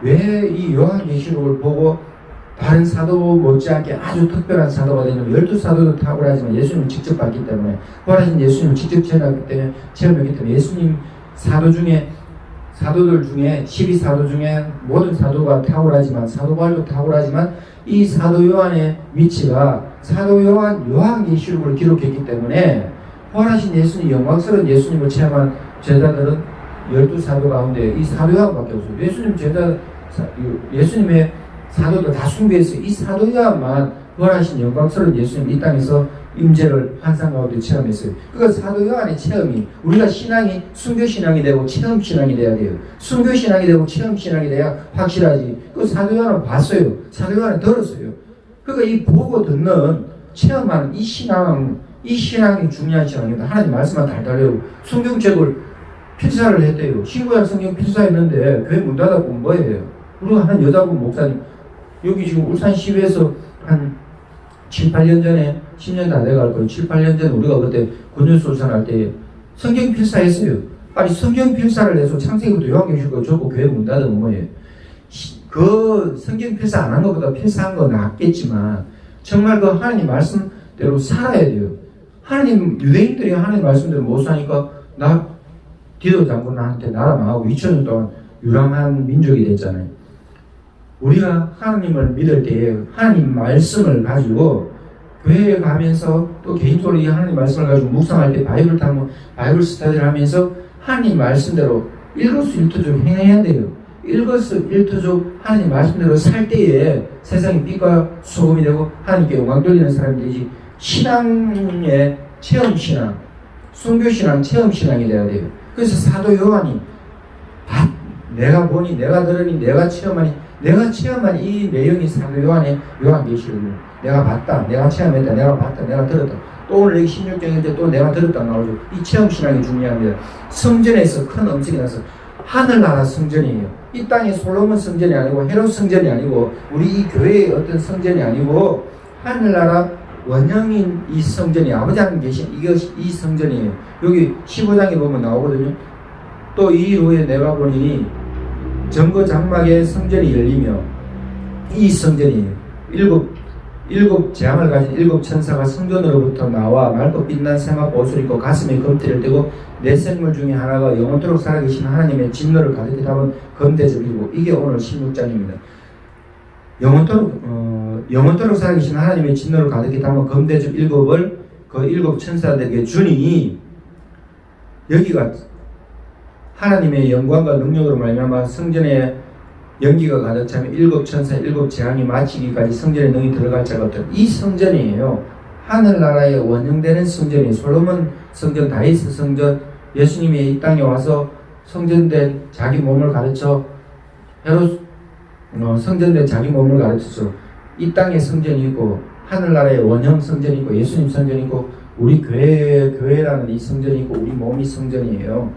왜 이 요한계시록을 보고 다른 사도 못지않게 아주 특별한 사도가 되냐면 12사도도 탁월하지만 예수님을 직접 봤기 때문에 부활하신 예수님을 직접 체험했기 때문에 예수님 사도들 중에 12사도 중에 모든 사도가 탁월하지만 사도발도 탁월하지만 이 사도 요한의 위치가 사도 요한계시록을 기록했기 때문에 부활하신 예수님 영광스러운 예수님을 체험한 제자들은 12사도 가운데 이 사도 요한밖에 없어요. 예수님의 사도들 다 숭배했어요. 이 사도 요한만 부활하신 영광스러운 예수님 이 땅에서 임재를 환상 가운데 체험했어요. 그러니까 사도 요한의 체험이 우리가 신앙이 순교 신앙이 되고 체험 신앙이 돼야 돼요. 순교 신앙이 되고 체험 신앙이 돼야 확실하지. 그 사도 요한은 봤어요. 사도 요한은 들었어요. 그러니까 이 보고 듣는 체험하는 이 신앙이 중요한 신앙입니다. 하나님 말씀만 달달 외우고 성경책을 필사를 했대요. 신구약 성경 필사했는데 교회 문 닫았고 뭐예요? 우리가 한 여자분 목사님 여기 지금 울산시에서 한 7, 8년 전에 10년 다 돼갈 거예요. 7, 8년 전에 우리가 그때 권유술산 할 때 성경 필사했어요. 아니 성경 필사를 해서 창세기부터 요한계시록 적고 교회 문 닫으면 뭐예요? 그 성경 필사 안 한 것보다 필사한 건 낫겠지만 정말 그 하나님 말씀대로 살아야 돼요. 유대인들이 하나님 말씀대로 못 사니까 디도 장군한테 나라 망하고 2000년 동안 유랑한 민족이 됐잖아요. 우리가 하나님을 믿을 때에 하나님 말씀을 가지고 교회에 가면서 또 개인적으로 이 하나님 말씀을 가지고 묵상할 때 바이블 스터디를 하면서 하나님 말씀대로 일거수일투족 행해야 돼요. 일거수일투족 하나님 말씀대로 살 때에 세상이 빛과 소금이 되고 하나님께 영광 돌리는 사람이 되지. 신앙의 체험신앙, 순교신앙, 체험신앙이 돼야 돼요. 그래서 사도 요한이 내가 보니, 내가 들으니, 내가 체험하니 이 내용이 사도 요한의 요한계시록이에요. 내가 봤다, 내가 체험했다, 내가 봤다, 내가 들었다. 또 오늘 여기 16장인데 또 내가 들었다 나오죠. 이 체험신앙이 중요합니다. 성전에서 큰 음식이 나서 하늘나라 성전이에요. 이 땅의 솔로몬 성전이 아니고 헤롯 성전이 아니고 우리 이 교회의 어떤 성전이 아니고 하늘나라 원형인 이 성전이 아버지 하나님 계신 이 성전이에요. 여기 15장에 보면 나오거든요. 또 이후에 내가 보니 전거 장막의 성전이 열리며 이 성전이에요. 일곱 재앙을 가진 7 천사가 성전으로부터 나와 맑고 빛난 세마포 옷을 입고 가슴에 검태를 떼고 내 생물 중에 하나가 영원토록 살아계신 하나님의 진노를 가득히 담은 검대접이고 이게 오늘 16장입니다. 영원토록 살아계신 하나님의 진노를 가득히 담은 검대접 7을 그 7 천사들에게 주니 여기가 하나님의 영광과 능력으로 말미암아 성전에 연기가 가득 차며 7 천사 7 재앙이 마치기까지 성전에 능히 들어갈 자가 없던 이 성전이에요. 하늘나라에 원형되는 성전이 솔로몬 성전, 다윗 성전, 예수님이 이 땅에 와서 성전된 자기 몸을 가르쳐 성전된 자기 몸을 가르쳐서 이 땅에 성전이 있고 하늘나라에 원형 성전이 있고 예수님 성전이 있고 우리 교회라는 이 성전이 있고 우리 몸이 성전이에요.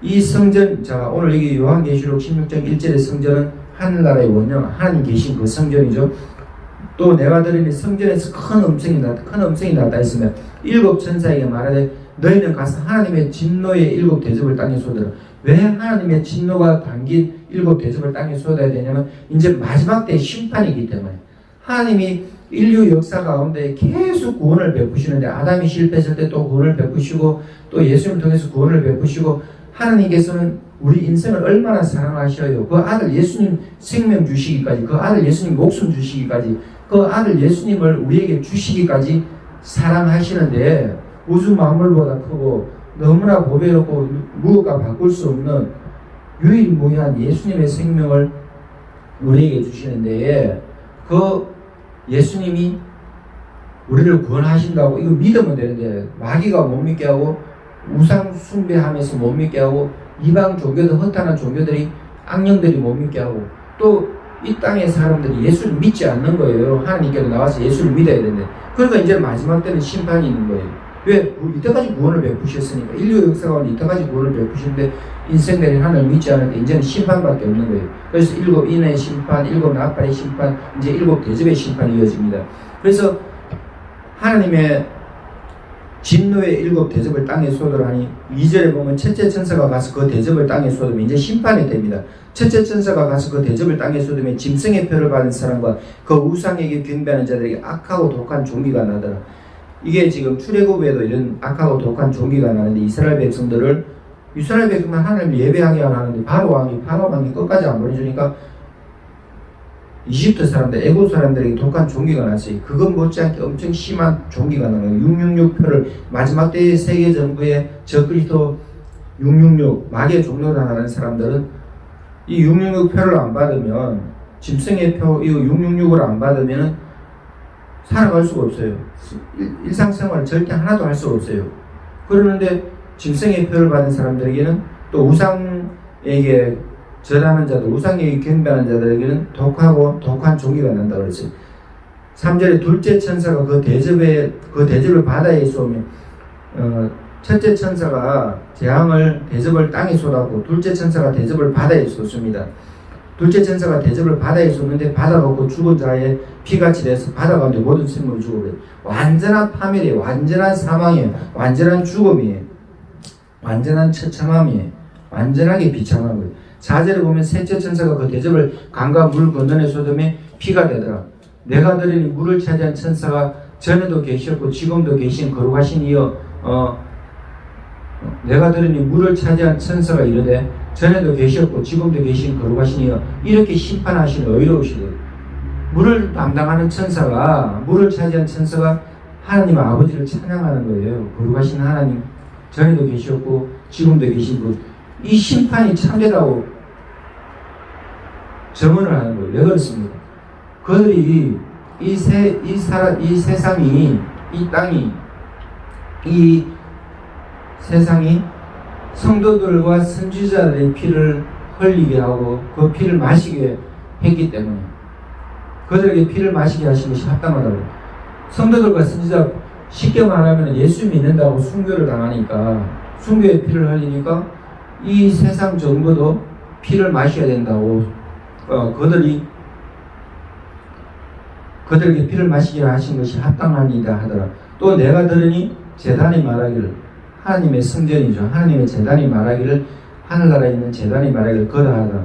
이 성전, 자 오늘 여기 요한계시록 16장 1절의 성전은 하늘나라의 원형 하나님 계신 그 성전이죠. 또 내가 들으니 성전에서 큰 음성이 났다 했으면 일곱 천사에게 말하되 너희는 가서 하나님의 진노의 일곱 대접을 땅에 쏟으라. 왜 하나님의 진노가 담긴 일곱 대접을 땅에 쏟아야 되냐면 이제 마지막 때의 심판이기 때문에 하나님이 인류 역사 가운데 계속 구원을 베푸시는데 아담이 실패했을 때 또 구원을 베푸시고 또 예수님을 통해서 구원을 베푸시고 하나님께서는 우리 인생을 얼마나 사랑하셔요. 그 아들 예수님 생명 주시기까지 그 아들 예수님 목숨 주시기까지 그 아들 예수님을 우리에게 주시기까지 사랑하시는데 우주 만물보다 크고 너무나 보배롭고 무엇과 바꿀 수 없는 유일무이한 예수님의 생명을 우리에게 주시는데 그 예수님이 우리를 구원하신다고 이거 믿으면 되는데 마귀가 못 믿게 하고 우상 숭배하면서 못 믿게 하고 이방 종교들 허탄한 종교들이 악령들이 못 믿게 하고 또 이 땅의 사람들이 예수를 믿지 않는 거예요. 하나님께로 나와서 예수를 믿어야 되는데 그러니까 이제 마지막 때는 심판이 있는 거예요. 왜? 이때까지 구원을 베푸셨으니까 인류 역사 가운데 이때까지 구원을 베푸시는데 인생들이 하나님을 믿지 않을 때 이제는 심판밖에 없는 거예요. 그래서 일곱 인의 심판, 일곱 나팔의 심판, 이제 일곱 대접의 심판이 이어집니다. 그래서 하나님의 진노의 일곱 대접을 땅에 쏟으라니 2절에 보면 첫째 천사가 가서 그 대접을 땅에 쏟으면 이제 심판이 됩니다. 첫째 천사가 가서 그 대접을 땅에 쏟으면 짐승의 표를 받은 사람과 그 우상에게 경배하는 자들에게 악하고 독한 종기가 나더라. 이게 지금 출애굽에도 이런 악하고 독한 종기가 나는데 이스라엘 백성들만 하나님을 예배하게 하는데 바로 왕이 끝까지 안 보내주니까 이집트 사람들, 애국 사람들에게 독한 종기가 났어요. 그것 못지않게 엄청 심한 종기가 나는 거예요. 666표를 마지막 때의 세계 정부의 적그리스도 666 마귀의 종로를 하는 사람들은 이 666표를 안 받으면 짐승의 표, 이 666을 안 받으면 살아갈 수가 없어요. 일상생활 절대 하나도 할 수가 없어요. 그러는데 짐승의 표를 받은 사람들에게는 또 우상에게 절하는 자들, 우상에게 경배하는 자들에게는 독한 종기가 난다고 그랬어요. 3절에 둘째 천사가 그 대접을 바다에 쏘면 첫째 천사가 대접을 땅에 쏟았고 둘째 천사가 대접을 바다에 쏟습니다. 둘째 천사가 대접을 바다에 쏟는데 바다가 없고 죽은 자의 피같이 돼서 바다 가운데 모든 생물을 죽어버려요. 완전한 파멸이에요. 완전한 사망이에요. 완전한 죽음이에요. 완전한 처참함이에요. 완전하게 비참한 거예요. 4절에 보면 셋째 천사가 그 대접을 강과 물 건너에 쏟음에 피가 되더라. 내가 들으니 물을 차지한 천사가 전에도 계셨고 지금도 계신 거룩하신 이여 내가 들으니 물을 차지한 천사가 이르되 전에도 계셨고 지금도 계신 거룩하신 이여 이렇게 심판하시는 의로우시되 물을 담당하는 천사가 물을 차지한 천사가 하나님 아버지를 찬양하는 거예요. 거룩하신 하나님 전에도 계셨고 지금도 계신 분 이 심판이 참되다고 증언을 하는 거예요. 왜 그렇습니까? 그들이 이 세상이 이 땅이 이 세상이 성도들과 선지자들의 피를 흘리게 하고 그 피를 마시게 했기 때문에 그들에게 피를 마시게 하신 것이 합당하다고. 성도들과 선지자 쉽게 말하면 예수 믿는다고 순교를 당하니까 순교의 피를 흘리니까 이 세상 정부도 피를 마셔야 된다고 그들에게 피를 마시게 하신 것이 합당하니다 하더라. 또 내가 들으니 제단이 말하기를 하나님의 성전이죠. 하나님의 제단이 말하기를 하늘나라에 있는 제단이 말하기를 거라하다.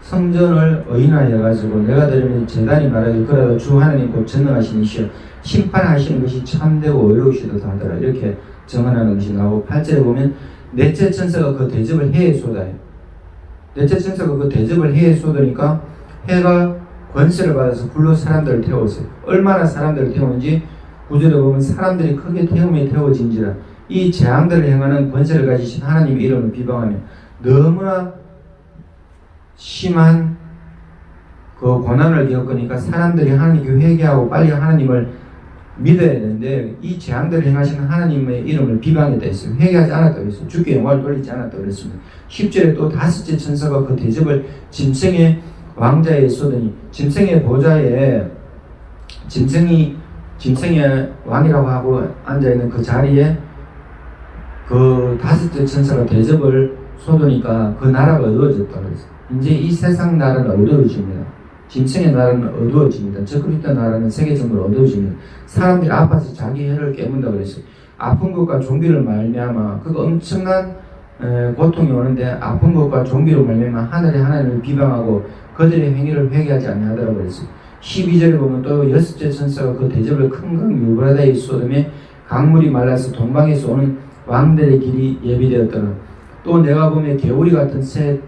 성전을 의인화해가지고 내가 들으니 제단이 말하기를 거라하다. 주 하나님 곧 전능하신 이시여 심판하시는 것이 참되고 의로우시도다 하더라. 이렇게 정언하는 것이 나오고 8절에 보면 넷째 천사가 그 대접을 해에 쏟아요. 넷째 천사가 그 대접을 해에 쏟으니까 해가 권세를 받아서 불로 사람들을 태웠어요. 얼마나 사람들을 태우는지 9절에 보면 사람들이 크게 태워진지라 이 재앙들을 행하는 권세를 가지신 하나님의 이름을 비방하며 너무나 심한 그 고난을 겪으니까 사람들이 하나님께 회개하고 빨리 하나님을 믿어야 되는데 이 재앙들을 행하시는 하나님의 이름을 비방했다 했어요. 회개하지 않았다고 했어요. 주께 영광을 돌리지 않았다고 그랬습니다. 10절에 또 다섯째 천사가 그 대접을 짐승의 왕자에 쏟으니 짐승의 보좌에 짐승의 왕이라고 하고 앉아있는 그 자리에 그 다섯째 천사가 대접을 쏟으니까 그 나라가 어두워졌다고 그랬어요. 이제 이 세상 나라는 어두워집니다. 짐승의 나라는 어두워집니다. 저 그리스도 나라는 세계적으로 어두워집니다. 사람들이 아파서 자기 혀를 깨문다 그랬어요. 아픈 것과 종기를 말미암아 그 엄청난 고통이 오는데 아픈 것과 종기로 말미암아 하늘이 하나님을 비방하고 그들의 행위를 회개하지 아니하더라고 그랬어요. 12절에 보면 또 여섯째 천사가 그 대접을 큰 강 유브라데에 쏟음에 강물이 말라서 동방에서 오는 왕들의 길이 예비되었더라. 또 내가 보면 개구리 같은 새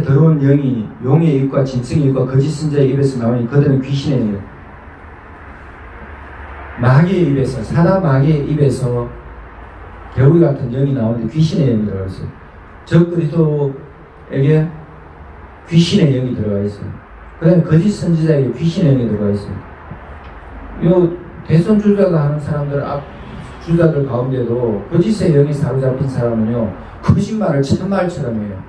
더러운 영이 용의 입과 짐승의 입과 거짓 선자의 입에서 나오니 그들은 귀신의 영이라. 마귀의 입에서, 사단 마귀의 입에서 개구리 같은 영이 나오는데 귀신의 영이 들어가 있어요. 적 그리스도에게 귀신의 영이 들어가 있어요. 그 다음에 거짓 선지자에게 귀신의 영이 들어가 있어요. 요 대선 주자가 하는 주자들 가운데도 거짓의 영이 사로잡힌 사람은요, 거짓말을 참말처럼 해요.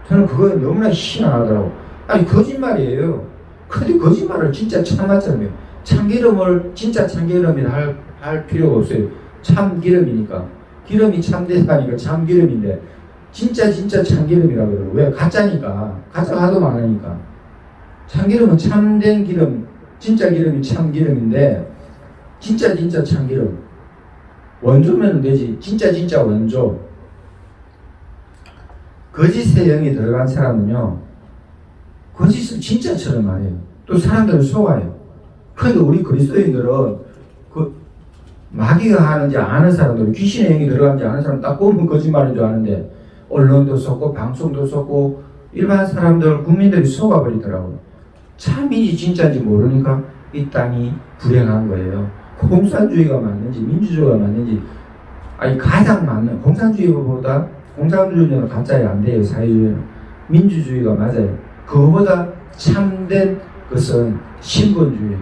저는 그거 너무나 희한하더라고. 아니, 거짓말이에요. 근데 거짓말을 진짜 참말처럼 해요. 참기름을 진짜 참기름이라 할 필요가 없어요. 참기름이니까. 기름이 참되다니까 참기름인데 진짜 참기름이라고 그러고. 왜? 가짜니까. 가짜 하도 많으니까. 참기름은 참된 기름, 진짜 기름이 참기름인데 진짜 참기름. 원조면 되지. 진짜 원조. 거짓의 영이 들어간 사람은요, 거짓을 진짜처럼 말해요. 또 사람들을 속아요. 그러니까 우리 그리스도인들은 그 마귀가 하는지 아는 사람들, 귀신의 영이 들어간지 아는 사람 딱 보면 거짓말인 줄 아는데 언론도 속고 방송도 속고 일반 사람들, 국민들이 속아버리더라고요. 참인지 진짜인지 모르니까 이 땅이 불행한 거예요. 공산주의가 맞는지 민주주의가 맞는지, 아니 가장 맞는 공산주의보다 공산주의는 가짜야 안 돼요. 사회주의는 민주주의가 맞아요. 그거보다 참된 것은 신본주의,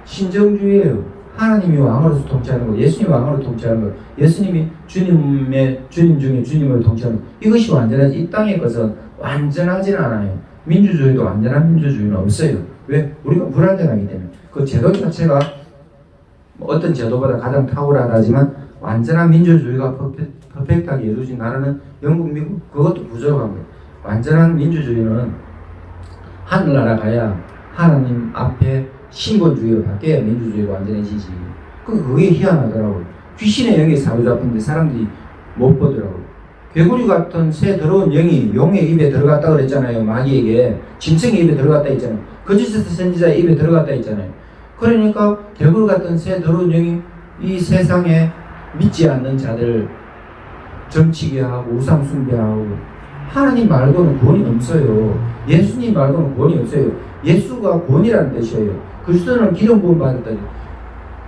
신정주의예요. 하나님이 왕으로서 통치하는 거, 예수님이 왕으로 통치하는 거, 예수님이 주님 중에 주님으로 통치하는 거, 이것이 완전하지. 이 땅의 것은 완전하진 않아요. 민주주의도 완전한 민주주의는 없어요. 왜? 우리가 불완전하기 때문에. 그 제도 자체가 어떤 제도보다 가장 탁월하다지만 완전한 민주주의가 퍼펙트하게 이루어진 나라는 영국, 미국, 그것도 부족한 거예요. 완전한 민주주의는 하늘나라 가야 하나님 앞에 신본주의로 바뀌어야 민주주의가 완전해지지. 그게 희한하더라고요. 귀신의 영이 사로잡힌데 사람들이 못 보더라고요. 개구리 같은 새 더러운 영이 용의 입에 들어갔다 그랬잖아요. 마귀에게. 짐승의 입에 들어갔다 했잖아요. 거짓 선지자의 입에 들어갔다 했잖아요. 그러니까 개구리 같은 새 더러운 영이 이 세상에 믿지 않는 자들 정치게 하고 우상 숭배하고, 하나님 말고는 구원이 없어요. 예수님 말고는 구원이 없어요. 예수가 구원이라는 뜻이에요. 그리스도는 기름 부음 받았다.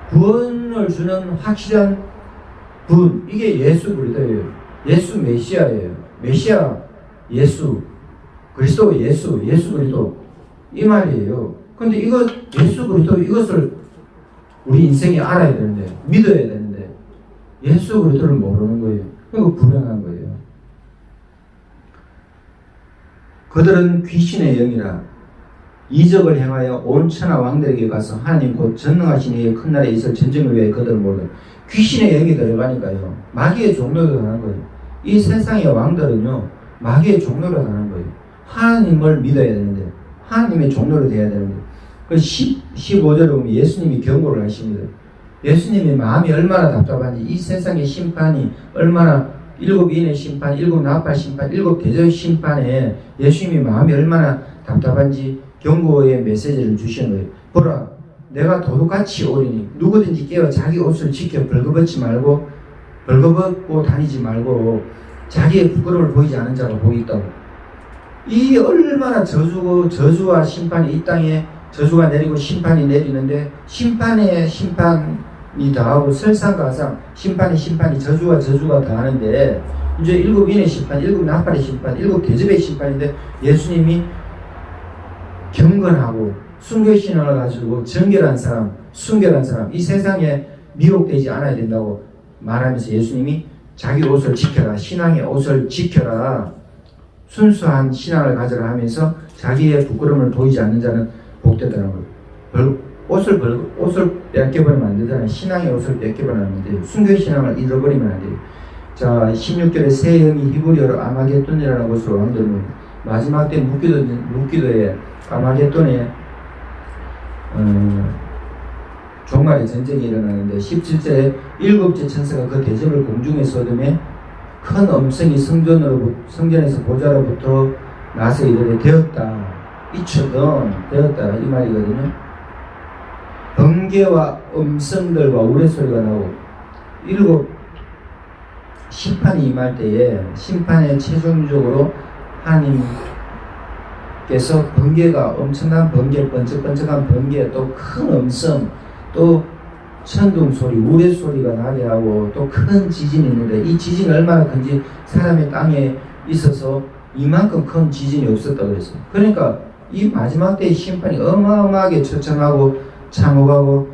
구원을 주는 확실한 분, 이게 예수 그리스도예요. 예수 메시아예요. 메시아 예수, 그리스도 예수 그리스도, 이 말이에요. 근데 이거 예수 그리스도, 이것을 우리 인생이 알아야 되는데, 믿어야 되는데 예수 그리스도를 모르는 거예요. 그리고 불행한 거예요. 그들은 귀신의 영이라 이적을 행하여 온 천하 왕들에게 가서 하나님 곧 전능하신 이의 큰 날에 있을 전쟁을 위해 그들을 모르는, 귀신의 영이 들어가니까요, 마귀의 종로로 가는 거예요. 이 세상의 왕들은요, 마귀의 종로로 가는 거예요. 하나님을 믿어야 되는데, 하나님의 종로로 돼야 되는데. 15절에 보면 예수님이 경고를 하십니다. 예수님의 마음이 얼마나 답답한지, 이 세상의 심판이 얼마나, 일곱 인의 심판, 일곱 나팔 심판, 일곱 대적 심판에 예수님이 마음이 얼마나 답답한지 경고의 메시지를 주시는 거예요. 보라, 내가 도둑같이 오리니 누구든지 깨어 자기 옷을 지켜 벌거벗지 말고, 벌거벗고 다니지 말고 자기의 부끄러움을 보이지 않은 자가 복이 있다고. 이 얼마나 저주와 심판이, 이 땅에 저주가 내리고 심판이 내리는데, 심판에 심판이 더하고 설상가상, 심판에 심판이, 저주가 더하는데, 이제 일곱 인의 심판, 일곱 나팔의 심판, 일곱 대접의 심판인데, 예수님이 경건하고 순교신앙을 가지고 정결한 사람, 순결한 사람, 이 세상에 미혹되지 않아야 된다고 말하면서 예수님이 자기 옷을 지켜라, 신앙의 옷을 지켜라, 순수한 신앙을 가져라 하면서 자기의 부끄러움을 보이지 않는 자는 복되더라고요. 옷을 뺏겨버리면 안 되잖아요. 신앙의 옷을 뺏겨버리면 안 돼요. 순교의 신앙을 잃어버리면 안 돼요. 자, 자, 16절에 새 영이 히브리어로 아마겟돈이라는 것으로 왕들은 마지막 때 묵기도에 아마겟돈에 종말의 전쟁이 일어나는데 17절에 일곱째 천사가 그 대접을 공중에 쏟음에 큰 음성이 성전에서 보좌로부터 나서 이르되 되었다. 이처럼 되었다. 이 말이거든요. 번개와 음성들과 우레소리가 나오고 일곱 심판이 임할 때에 심판에 최종적으로 하나님께서 번개가 엄청난 번개, 번쩍번쩍한 번개, 또 큰 음성, 또 천둥 소리, 우레 소리가 나게 하고 또 큰 지진이 있는데 이 지진이 얼마나 큰지 사람의 땅에 있어서 이만큼 큰 지진이 없었다고 그랬어요. 그러니까 이 마지막 때의 심판이 어마어마하게 처참하고 참혹하고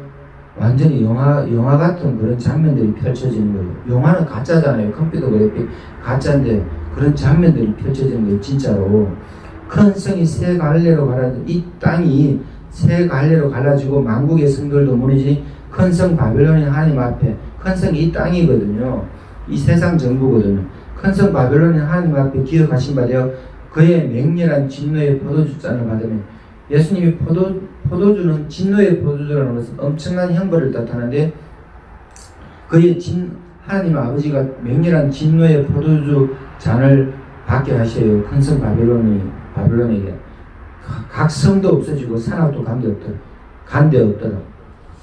완전히 영화 같은 그런 장면들이 펼쳐지는 거예요. 영화는 가짜잖아요. 컴퓨터 그래픽 가짜인데 그런 장면들이 펼쳐지는 거예요. 진짜로. 큰 성이 세 갈래로 갈라져 이 땅이 세 갈래로 갈라지고 만국의 성들도 무너지니 큰 성 바벨론의 하나님 앞에 큰 성이 이 땅이거든요. 이 세상 정부거든요. 큰 성 바벨론의 하나님 앞에 기억하신 바 되어 그의 맹렬한 진노의 포도주 잔을 받으면 예수님이 포도주는 진노의 포도주라는 것은 엄청난 형벌을 뜻하는데 그의 하나님 아버지가 맹렬한 진노의 포도주 잔을 받게 하셔요. 큰 성 바벨론에게 각 성도 없어지고 산업도 간데 없더라.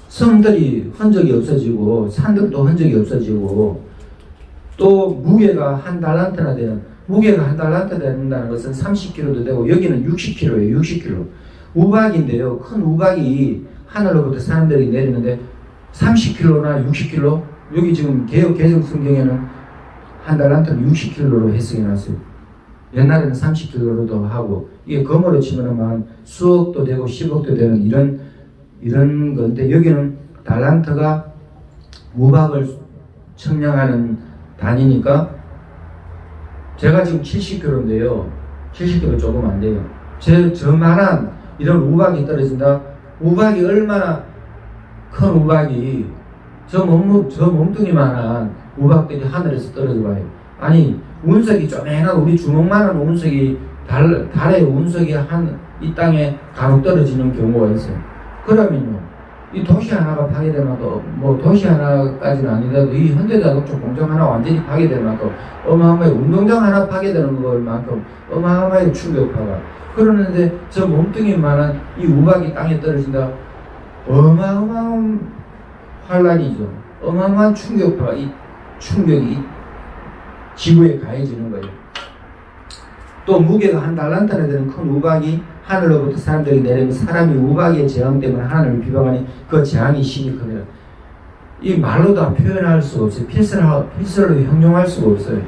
성들이 흔적이 없어지고 산들도 흔적이 없어지고 또 무게가 한 달란트나 되는 무게가 한 달란트 된다는 것은 30kg도 되고 여기는 60kg예요. 60kg. 우박인데요. 큰 우박이 하늘로부터 사람들이 내리는데 30kg나 60kg 여기 지금 개정 성경에는 한 달란트는 60kg로 해석해 놨어요. 옛날에는 30kg로도 하고 이게 검으로 치면은 막 수억도 되고 10억도 되는 이런 건데 여기는 달란트가 우박을 측량하는 단위니까 제가 지금 70kg인데요. 70kg 조금 안 돼요. 저만한 이런 우박이 떨어진다. 우박이 얼마나 큰 우박이 저 몸뚱이만한 우박들이 하늘에서 떨어져 봐요. 아니 운석이 쪼매난 우리 주먹만한 운석이 달의 운석이 이 땅에 간혹 떨어지는 경우가 있어요. 그러면요 이 도시 하나가 파괴될 만큼 뭐 도시 하나까지는 아니더라도 이 현대자동차 공장 하나 완전히 파괴될 만큼 어마어마하게 운동장 하나 파괴되는 것만큼 어마어마하게 충격파가 그러는데 저 몸뚱이만한 이 우박이 땅에 떨어진다. 어마어마한 환란이죠. 어마어마한 충격파가 이 충격이 지구에 가해지는 거예요. 또 무게가 한 달란트나 되는 큰 우박이 하늘로부터 사람들이 내리면 사람이 우박의 재앙 때문에 하나님을 비방하니 그 재앙이 심히 큽니다. 이 말로 다 표현할 수가 없어요. 필설로 형용할 수가 없어요.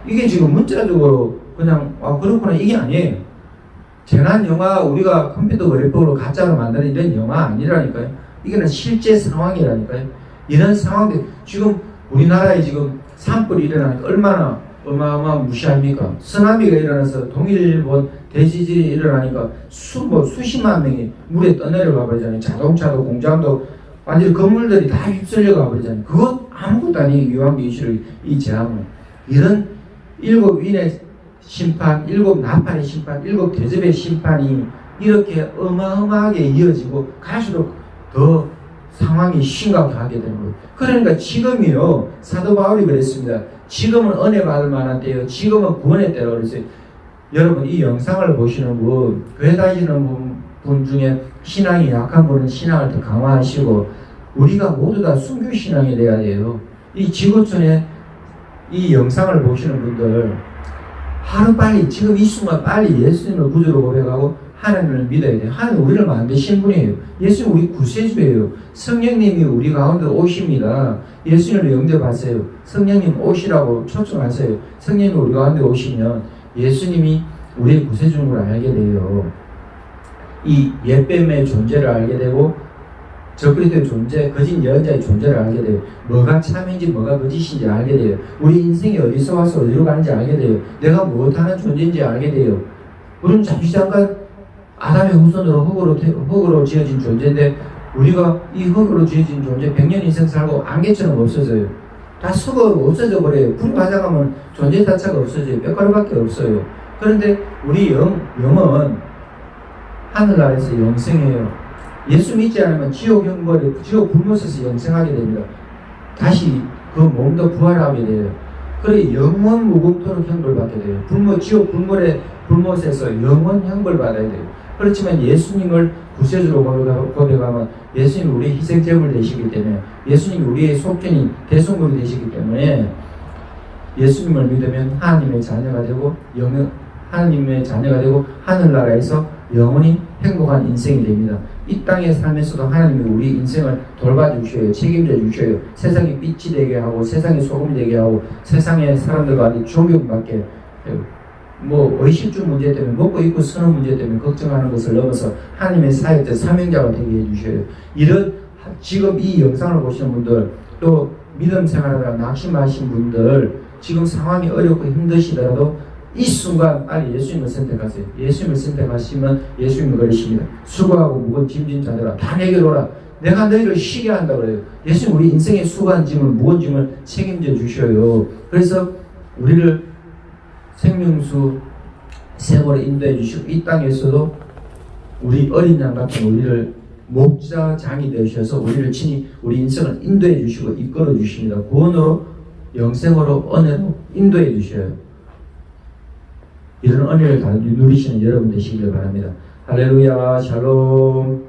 이게 지금 문자적으로 그냥 그렇구나 이게 아니에요. 재난 영화 우리가 컴퓨터 그래픽으로 가짜로 만드는 이런 영화 아니라니까요. 이거는 실제 상황이라니까요. 이런 상황들 지금 우리나라에 지금 산불이 일어나니까 얼마나 어마어마한 무시합니까? 쓰나미가 일어나서 동일본 대지진이 일어나니까 수십만 명이 물에 떠내려가 버리잖아요. 자동차도 공장도 완전히 건물들이 다 휩쓸려 가 버리잖아요. 그것 아무것도 아니에요. 유황기시를 이 재앙은 이런 일곱 인의 심판, 일곱 나팔의 심판, 일곱 대접의 심판이 이렇게 어마어마하게 이어지고 갈수록 더 상황이 심각하게 되는 거예요. 그러니까 지금이요 사도 바울이 그랬습니다. 지금은 은혜 받을 만한 때요. 지금은 구원의 때라고 그랬어요. 여러분 이 영상을 보시는 분, 교회 다니시는 분 중에 신앙이 약한 분은 신앙을 더 강화하시고 우리가 모두 다 순교 신앙이 돼야 돼요. 이 지구촌에 이 영상을 보시는 분들 하루빨리 지금 이 순간 빨리 예수님을 구주로 고백하고 하나님을 믿어야 돼요. 하나님 우리를 만드신 분이에요. 예수님 우리 구세주예요. 성령님이 우리 가운데 오십니다. 예수님을 영접하세요. 성령님 오시라고 초청하세요. 성령님이 우리 가운데 오시면 예수님이 우리의 구세주인 걸 알게 돼요. 이 옛뱀의 존재를 알게 되고 적그리스도의 존재, 거짓 예언자의 존재를 알게 돼요. 뭐가 참인지 뭐가 거짓인지 알게 돼요. 우리 인생이 어디서 와서 어디로 가는지 알게 돼요. 내가 무엇하는 존재인지 알게 돼요. 우리는 잠시 잠깐 아담의 후손으로 흙으로 지어진 존재인데 우리가 이 흙으로 지어진 존재 100년 인생 살고 안개처럼 없어져요. 다 썩어 없어져 버려요. 불 가져가면 존재 자체가 없어져요. 뼈가루밖에 없어요. 그런데 우리 영은 하늘나라에서 영생이에요. 예수 믿지 않으면 지옥 불못에서 영생하게 됩니다. 다시 그 몸도 부활하게 돼요. 그래 영원 무궁토록 형벌받게 돼요. 지옥 불못에서 영원 형벌받아야 돼요. 그렇지만 예수님을 구세주로 고백하면 예수님이 우리의 희생제물 되시기 때문에, 예수님이 우리의 속전이 대속물이 되시기 때문에 예수님을 믿으면 하나님의 자녀가 되고 하늘나라에서 영원히 행복한 인생이 됩니다. 이 땅에 살면서도 하나님이 우리 인생을 돌봐주셔요. 책임져 주셔요. 세상에 빛이 되게 하고 세상에 소금이 되게 하고 세상의 사람들과 존경받게, 의식주 문제 때문에 먹고 입고 쓰는 문제 때문에 걱정하는 것을 넘어서 하나님의 사역자 사명자가 되게 해주셔요. 지금 이 영상을 보시는 분들, 또 믿음 생활하다가 낙심하신 분들, 지금 상황이 어렵고 힘드시더라도 이 순간 빨리 예수님을 선택하세요. 예수님을 선택하시면 예수님을 그러십니다. 수고하고 무거운 짐진 자들아 다 내게로 오라. 내가 너희를 쉬게 한다 그래요. 예수님 우리 인생의 수고한 짐을, 무거운 짐을 책임져 주셔요. 그래서 우리를 생명수 생활에 인도해 주시고, 이 땅에서도 우리 어린 양 같은 우리를 목자장이 되셔서 우리를 친히 우리 인생을 인도해 주시고 이끌어 주십니다. 구원으로, 영생으로, 은혜로 인도해 주셔요. 이런 은혜를 다 누리시는 여러분 되시길 바랍니다. 할렐루야, 샬롬.